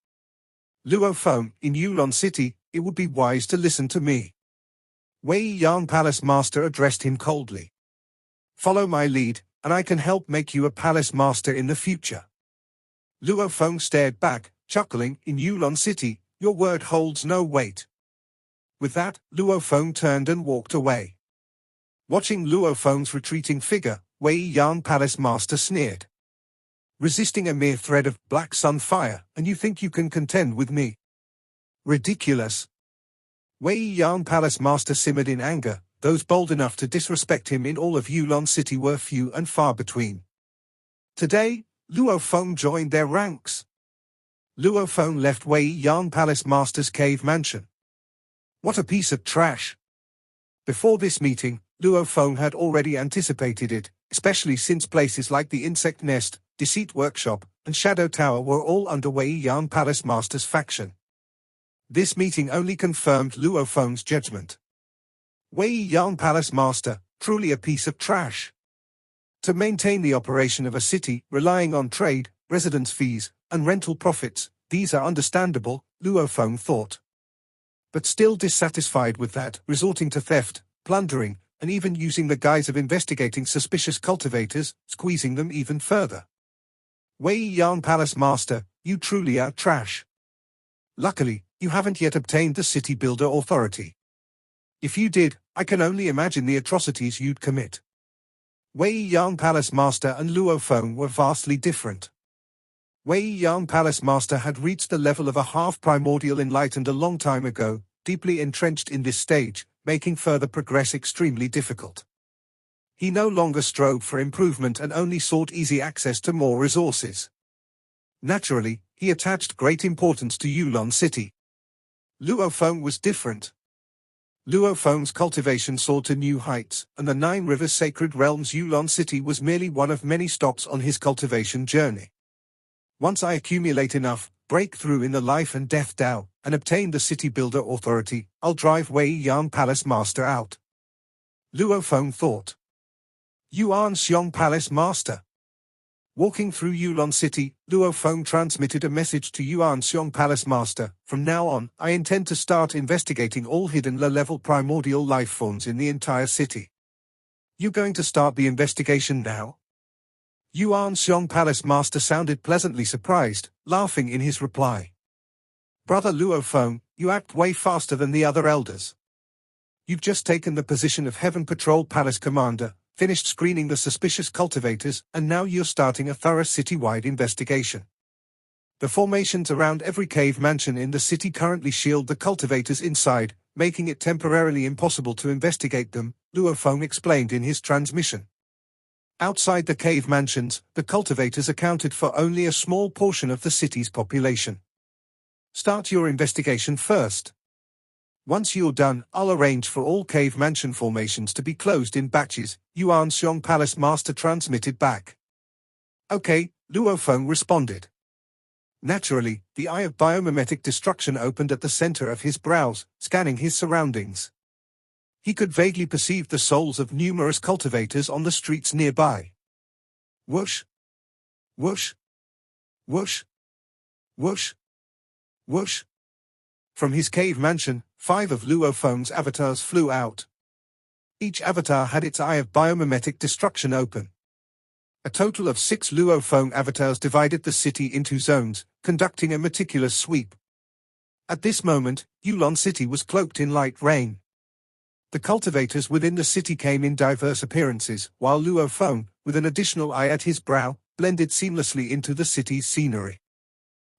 Luo Feng, in Yulon City, it would be wise to listen to me. Wei Yan Palace Master addressed him coldly. Follow my lead, and I can help make you a Palace Master in the future. Luo Feng stared back, chuckling. In Yulon City, your word holds no weight. With that, Luo Feng turned and walked away. Watching Luo Feng's retreating figure, Wei Yan Palace Master sneered. Resisting a mere thread of black sun fire, and you think you can contend with me? Ridiculous. Wei Yan Palace Master simmered in anger. Those bold enough to disrespect him in all of Yulon City were few and far between. Today, Luo Feng joined their ranks. Luo Feng left Wei Yan Palace Master's cave mansion. What a piece of trash. Before this meeting, Luo Feng had already anticipated it, especially since places like the Insect Nest, Deceit Workshop, and Shadow Tower were all under Wei Yan Palace Master's faction. This meeting only confirmed Luo Feng's judgment. Wei Yan Palace Master, truly a piece of trash. To maintain the operation of a city, relying on trade, residence fees, and rental profits, these are understandable, Luo Feng thought. But still dissatisfied with that, resorting to theft, plundering, and even using the guise of investigating suspicious cultivators, squeezing them even further. Wei Yan Palace Master, you truly are trash. Luckily, you haven't yet obtained the City Builder Authority. If you did, I can only imagine the atrocities you'd commit. Wei Yan Palace Master and Luo Feng were vastly different. Wei Yan Palace Master had reached the level of a half-primordial enlightened a long time ago, deeply entrenched in this stage, making further progress extremely difficult. He no longer strove for improvement and only sought easy access to more resources. Naturally, he attached great importance to Yulon City. Luo Feng was different. Luo Feng's cultivation soared to new heights, and the Nine Rivers Sacred Realms Yulon City was merely one of many stops on his cultivation journey. Once I accumulate enough, break through in the life and death Dao, and obtain the City Builder Authority, I'll drive Wei Yan Palace Master out. Luo Feng thought. Yuan Xiong Palace Master. Walking through Yulon City, Luo Feng transmitted a message to Yuan Xiong Palace Master. From now on, I intend to start investigating all hidden low-level primordial life forms in the entire city. You going to start the investigation now? Yuan Xiong Palace Master sounded pleasantly surprised, laughing in his reply. Brother Luo Feng, you act way faster than the other elders. You've just taken the position of Heaven Patrol Palace Commander, finished screening the suspicious cultivators, and now you're starting a thorough city-wide investigation. The formations around every cave mansion in the city currently shield the cultivators inside, making it temporarily impossible to investigate them, Luo Feng explained in his transmission. Outside the cave mansions, the cultivators accounted for only a small portion of the city's population. Start your investigation first. Once you're done, I'll arrange for all cave mansion formations to be closed in batches, Yuan Xiong Palace Master transmitted back. Okay, Luo Feng responded. Naturally, the eye of biomimetic destruction opened at the center of his brows, scanning his surroundings. He could vaguely perceive the souls of numerous cultivators on the streets nearby. Whoosh! Whoosh! Whoosh! Whoosh! Whoosh! From his cave mansion, 5 of Luo Feng's avatars flew out. Each avatar had its eye of biomimetic destruction open. A total of 6 Luo Feng avatars divided the city into zones, conducting a meticulous sweep. At this moment, Yulon City was cloaked in light rain. The cultivators within the city came in diverse appearances, while Luo Feng, with an additional eye at his brow, blended seamlessly into the city's scenery.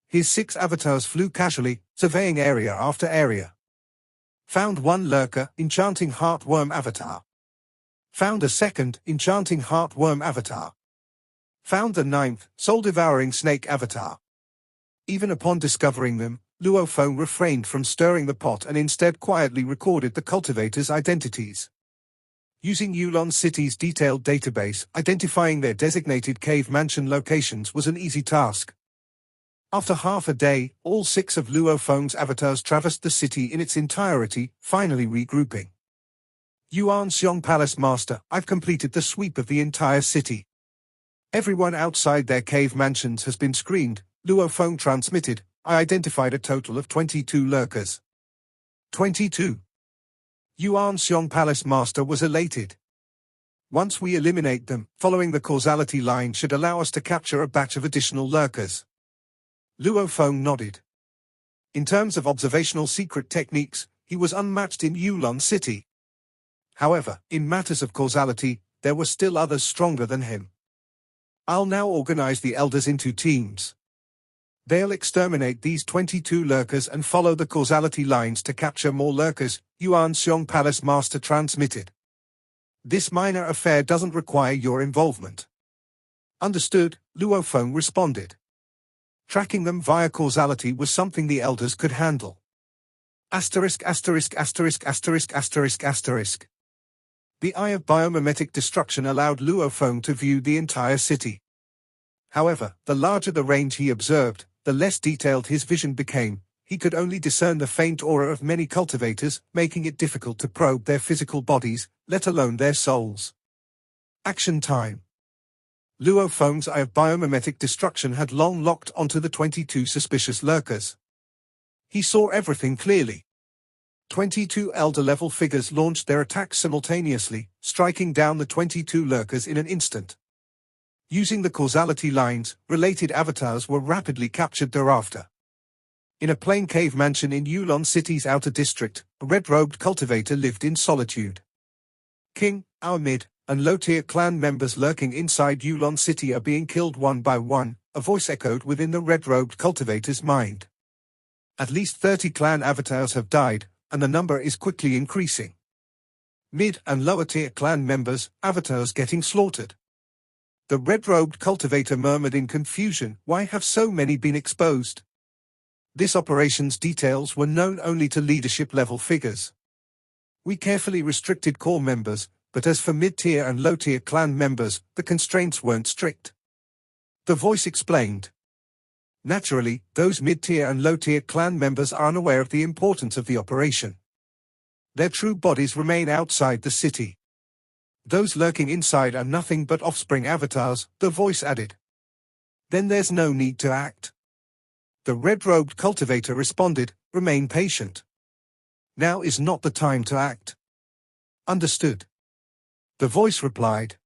His 6 avatars flew casually, surveying area after area. Found 1 lurker, enchanting heartworm avatar. Found a 2nd, enchanting heartworm avatar. Found the 9th, soul-devouring snake avatar. Even upon discovering them, Luo Feng refrained from stirring the pot and instead quietly recorded the cultivators' identities. Using Yulon City's detailed database, identifying their designated cave mansion locations was an easy task. After half a day, all 6 of Luo Feng's avatars traversed the city in its entirety, finally regrouping. Yuan Xiong Palace Master, I've completed the sweep of the entire city. Everyone outside their cave mansions has been screened, Luo Feng transmitted. I identified a total of 22 lurkers. 22. Yuan Xiong Palace Master was elated. Once we eliminate them, following the causality line should allow us to capture a batch of additional lurkers. Luo Feng nodded. In terms of observational secret techniques, he was unmatched in Yulon City. However, in matters of causality, there were still others stronger than him. I'll now organize the elders into teams. They'll exterminate these 22 lurkers and follow the causality lines to capture more lurkers, Yuan Xiong Palace Master transmitted. This minor affair doesn't require your involvement. Understood, Luo Feng responded. Tracking them via causality was something the elders could handle. Asterisk asterisk asterisk asterisk asterisk asterisk. The eye of biomimetic destruction allowed Luo Feng to view the entire city. However, the larger the range he observed, the less detailed his vision became. He could only discern the faint aura of many cultivators, making it difficult to probe their physical bodies, let alone their souls. Action time. Luo Feng's eye of biomimetic destruction had long locked onto the 22 suspicious lurkers. He saw everything clearly. 22 elder-level figures launched their attacks simultaneously, striking down the 22 lurkers in an instant. Using the causality lines, related avatars were rapidly captured thereafter. In a plain cave mansion in Yulon City's outer district, a red-robed cultivator lived in solitude. King, our mid, and low-tier clan members lurking inside Yulon City are being killed one by one, a voice echoed within the red-robed cultivator's mind. At least 30 clan avatars have died, and the number is quickly increasing. Mid and lower-tier clan members, avatars getting slaughtered. The red-robed cultivator murmured in confusion, why have so many been exposed? This operation's details were known only to leadership-level figures. We carefully restricted core members, but as for mid-tier and low-tier clan members, the constraints weren't strict. The voice explained. Naturally, those mid-tier and low-tier clan members are unaware of the importance of the operation. Their true bodies remain outside the city. Those lurking inside are nothing but offspring avatars, the voice added. Then there's no need to act. The red-robed cultivator responded, remain patient. Now is not the time to act. Understood. The voice replied.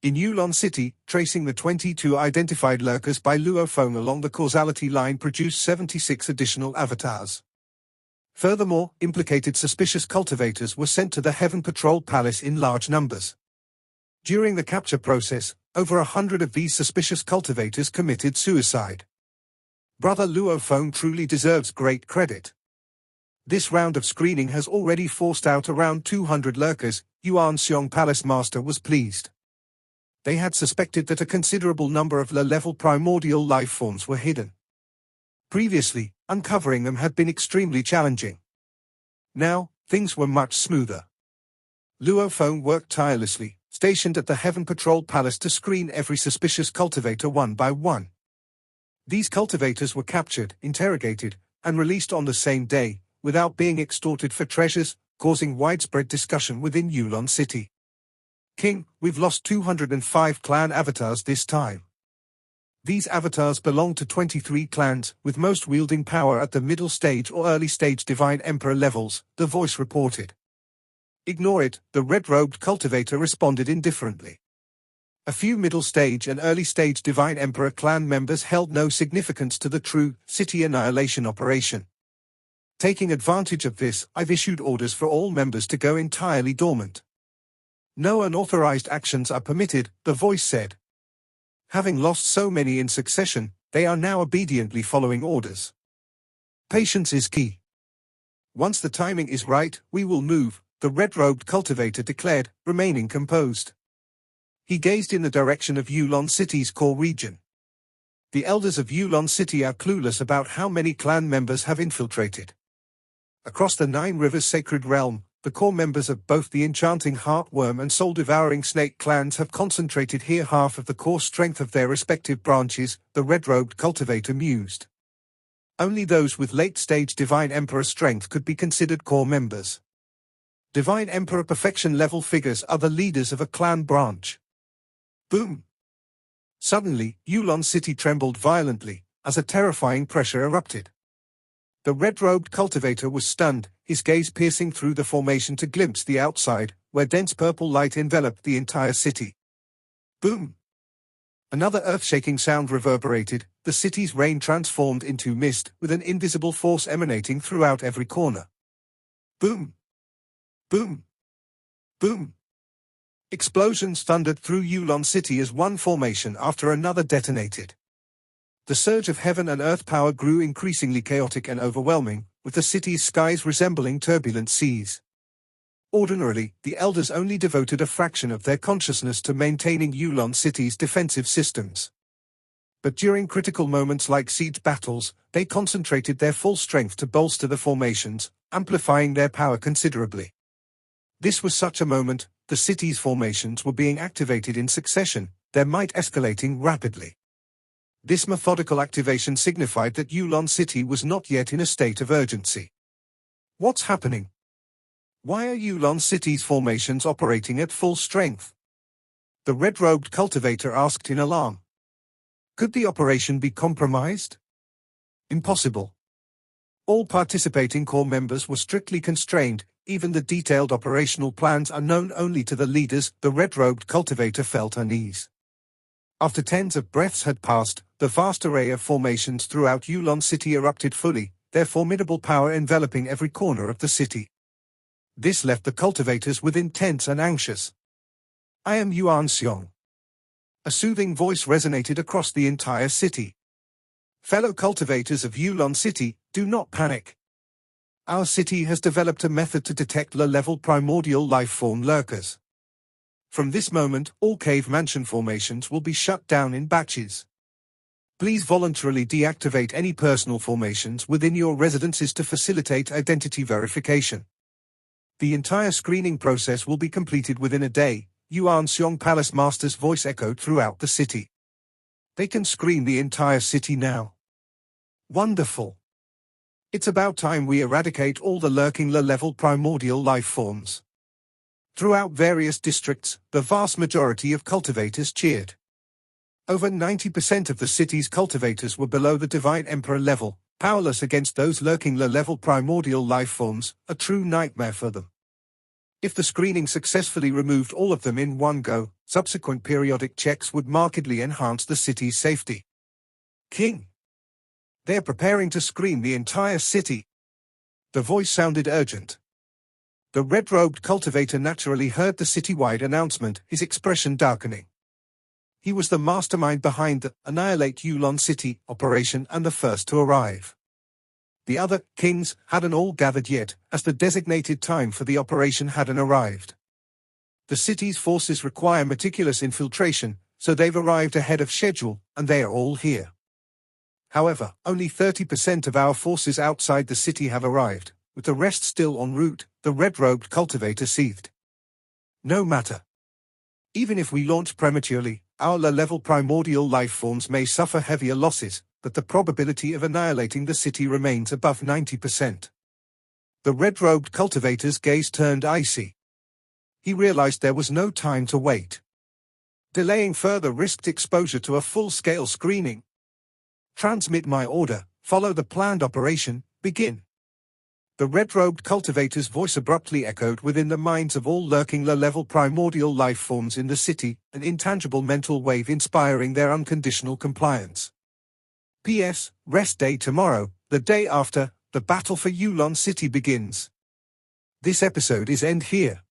In Yulon City, tracing the 22 identified lurkers by Luo Feng along the causality line produced 76 additional avatars. Furthermore, implicated suspicious cultivators were sent to the Heaven Patrol Palace in large numbers. During the capture process, over 100 of these suspicious cultivators committed suicide. Brother Luo Feng truly deserves great credit. This round of screening has already forced out around 200 lurkers. Yuan Xiong Palace Master was pleased. They had suspected that a considerable number of low-level primordial life forms were hidden. Previously, uncovering them had been extremely challenging. Now, things were much smoother. Luo Feng worked tirelessly, stationed at the Heaven Patrol Palace to screen every suspicious cultivator one by one. These cultivators were captured, interrogated, and released on the same day, without being extorted for treasures, causing widespread discussion within Yulon City. King, we've lost 205 clan avatars this time. These avatars belong to 23 clans, with most wielding power at the middle stage or early stage Divine Emperor levels, the voice reported. Ignore it, the red-robed cultivator responded indifferently. A few middle stage and early stage Divine Emperor clan members held no significance to the true city annihilation operation. Taking advantage of this, I've issued orders for all members to go entirely dormant. No unauthorized actions are permitted, the voice said. Having lost so many in succession, they are now obediently following orders. Patience is key. Once the timing is right, we will move, the red-robed cultivator declared, remaining composed. He gazed in the direction of Yulon City's core region. The elders of Yulon City are clueless about how many clan members have infiltrated. Across the Nine Rivers Sacred Realm, the core members of both the Enchanting Heartworm and Soul-Devouring Snake clans have concentrated here half of the core strength of their respective branches, the red-robed cultivator mused. Only those with late-stage Divine Emperor strength could be considered core members. Divine Emperor perfection level figures are the leaders of a clan branch. Boom! Suddenly, Yulon City trembled violently, as a terrifying pressure erupted. The red-robed cultivator was stunned, his gaze piercing through the formation to glimpse the outside, where dense purple light enveloped the entire city. Boom! Another earth-shaking sound reverberated, the city's rain transformed into mist, with an invisible force emanating throughout every corner. Boom! Boom! Boom! Explosions thundered through Yulon City as one formation after another detonated. The surge of heaven and earth power grew increasingly chaotic and overwhelming, with the city's skies resembling turbulent seas. Ordinarily, the elders only devoted a fraction of their consciousness to maintaining Yulon City's defensive systems. But during critical moments like siege battles, they concentrated their full strength to bolster the formations, amplifying their power considerably. This was such a moment, the city's formations were being activated in succession, their might escalating rapidly. This methodical activation signified that Yulon City was not yet in a state of urgency. What's happening? Why are Yulon City's formations operating at full strength? The red-robed cultivator asked in alarm. Could the operation be compromised? Impossible. All participating corps members were strictly constrained, even the detailed operational plans are known only to the leaders. The red-robed cultivator felt unease. After tens of breaths had passed, the vast array of formations throughout Yulon City erupted fully, their formidable power enveloping every corner of the city. This left the cultivators within tense and anxious. "I am Yuan Xiong." A soothing voice resonated across the entire city. "Fellow cultivators of Yulon City, do not panic. Our city has developed a method to detect low-level primordial life-form lurkers. From this moment, all cave mansion formations will be shut down in batches. Please voluntarily deactivate any personal formations within your residences to facilitate identity verification. The entire screening process will be completed within a day." Yuan Xiong Palace Master's voice echoed throughout the city. "They can screen the entire city now. Wonderful. It's about time we eradicate all the lurking low-level primordial life forms." Throughout various districts, the vast majority of cultivators cheered. Over 90% of the city's cultivators were below the Divine Emperor level, powerless against those lurking low-level primordial life forms, a true nightmare for them. If the screening successfully removed all of them in one go, subsequent periodic checks would markedly enhance the city's safety. "King. They're preparing to screen the entire city." The voice sounded urgent. The red-robed cultivator naturally heard the citywide announcement, his expression darkening. He was the mastermind behind the Annihilate Yulon City operation and the first to arrive. The other kings hadn't all gathered yet, as the designated time for the operation hadn't arrived. The city's forces require meticulous infiltration, so they've arrived ahead of schedule, and they are all here. However, only 30% of our forces outside the city have arrived, with the rest still en route. The red-robed cultivator seethed. "No matter. Even if we launch prematurely, our low-level primordial life forms may suffer heavier losses, but the probability of annihilating the city remains above 90%. The red-robed cultivator's gaze turned icy. He realized there was no time to wait. Delaying further risked exposure to a full-scale screening. "Transmit my order, follow the planned operation, begin." The red-robed cultivator's voice abruptly echoed within the minds of all lurking low-level primordial life forms in the city, an intangible mental wave inspiring their unconditional compliance. P.S. Rest day tomorrow, the day after, the battle for Yulon City begins. This episode is end here.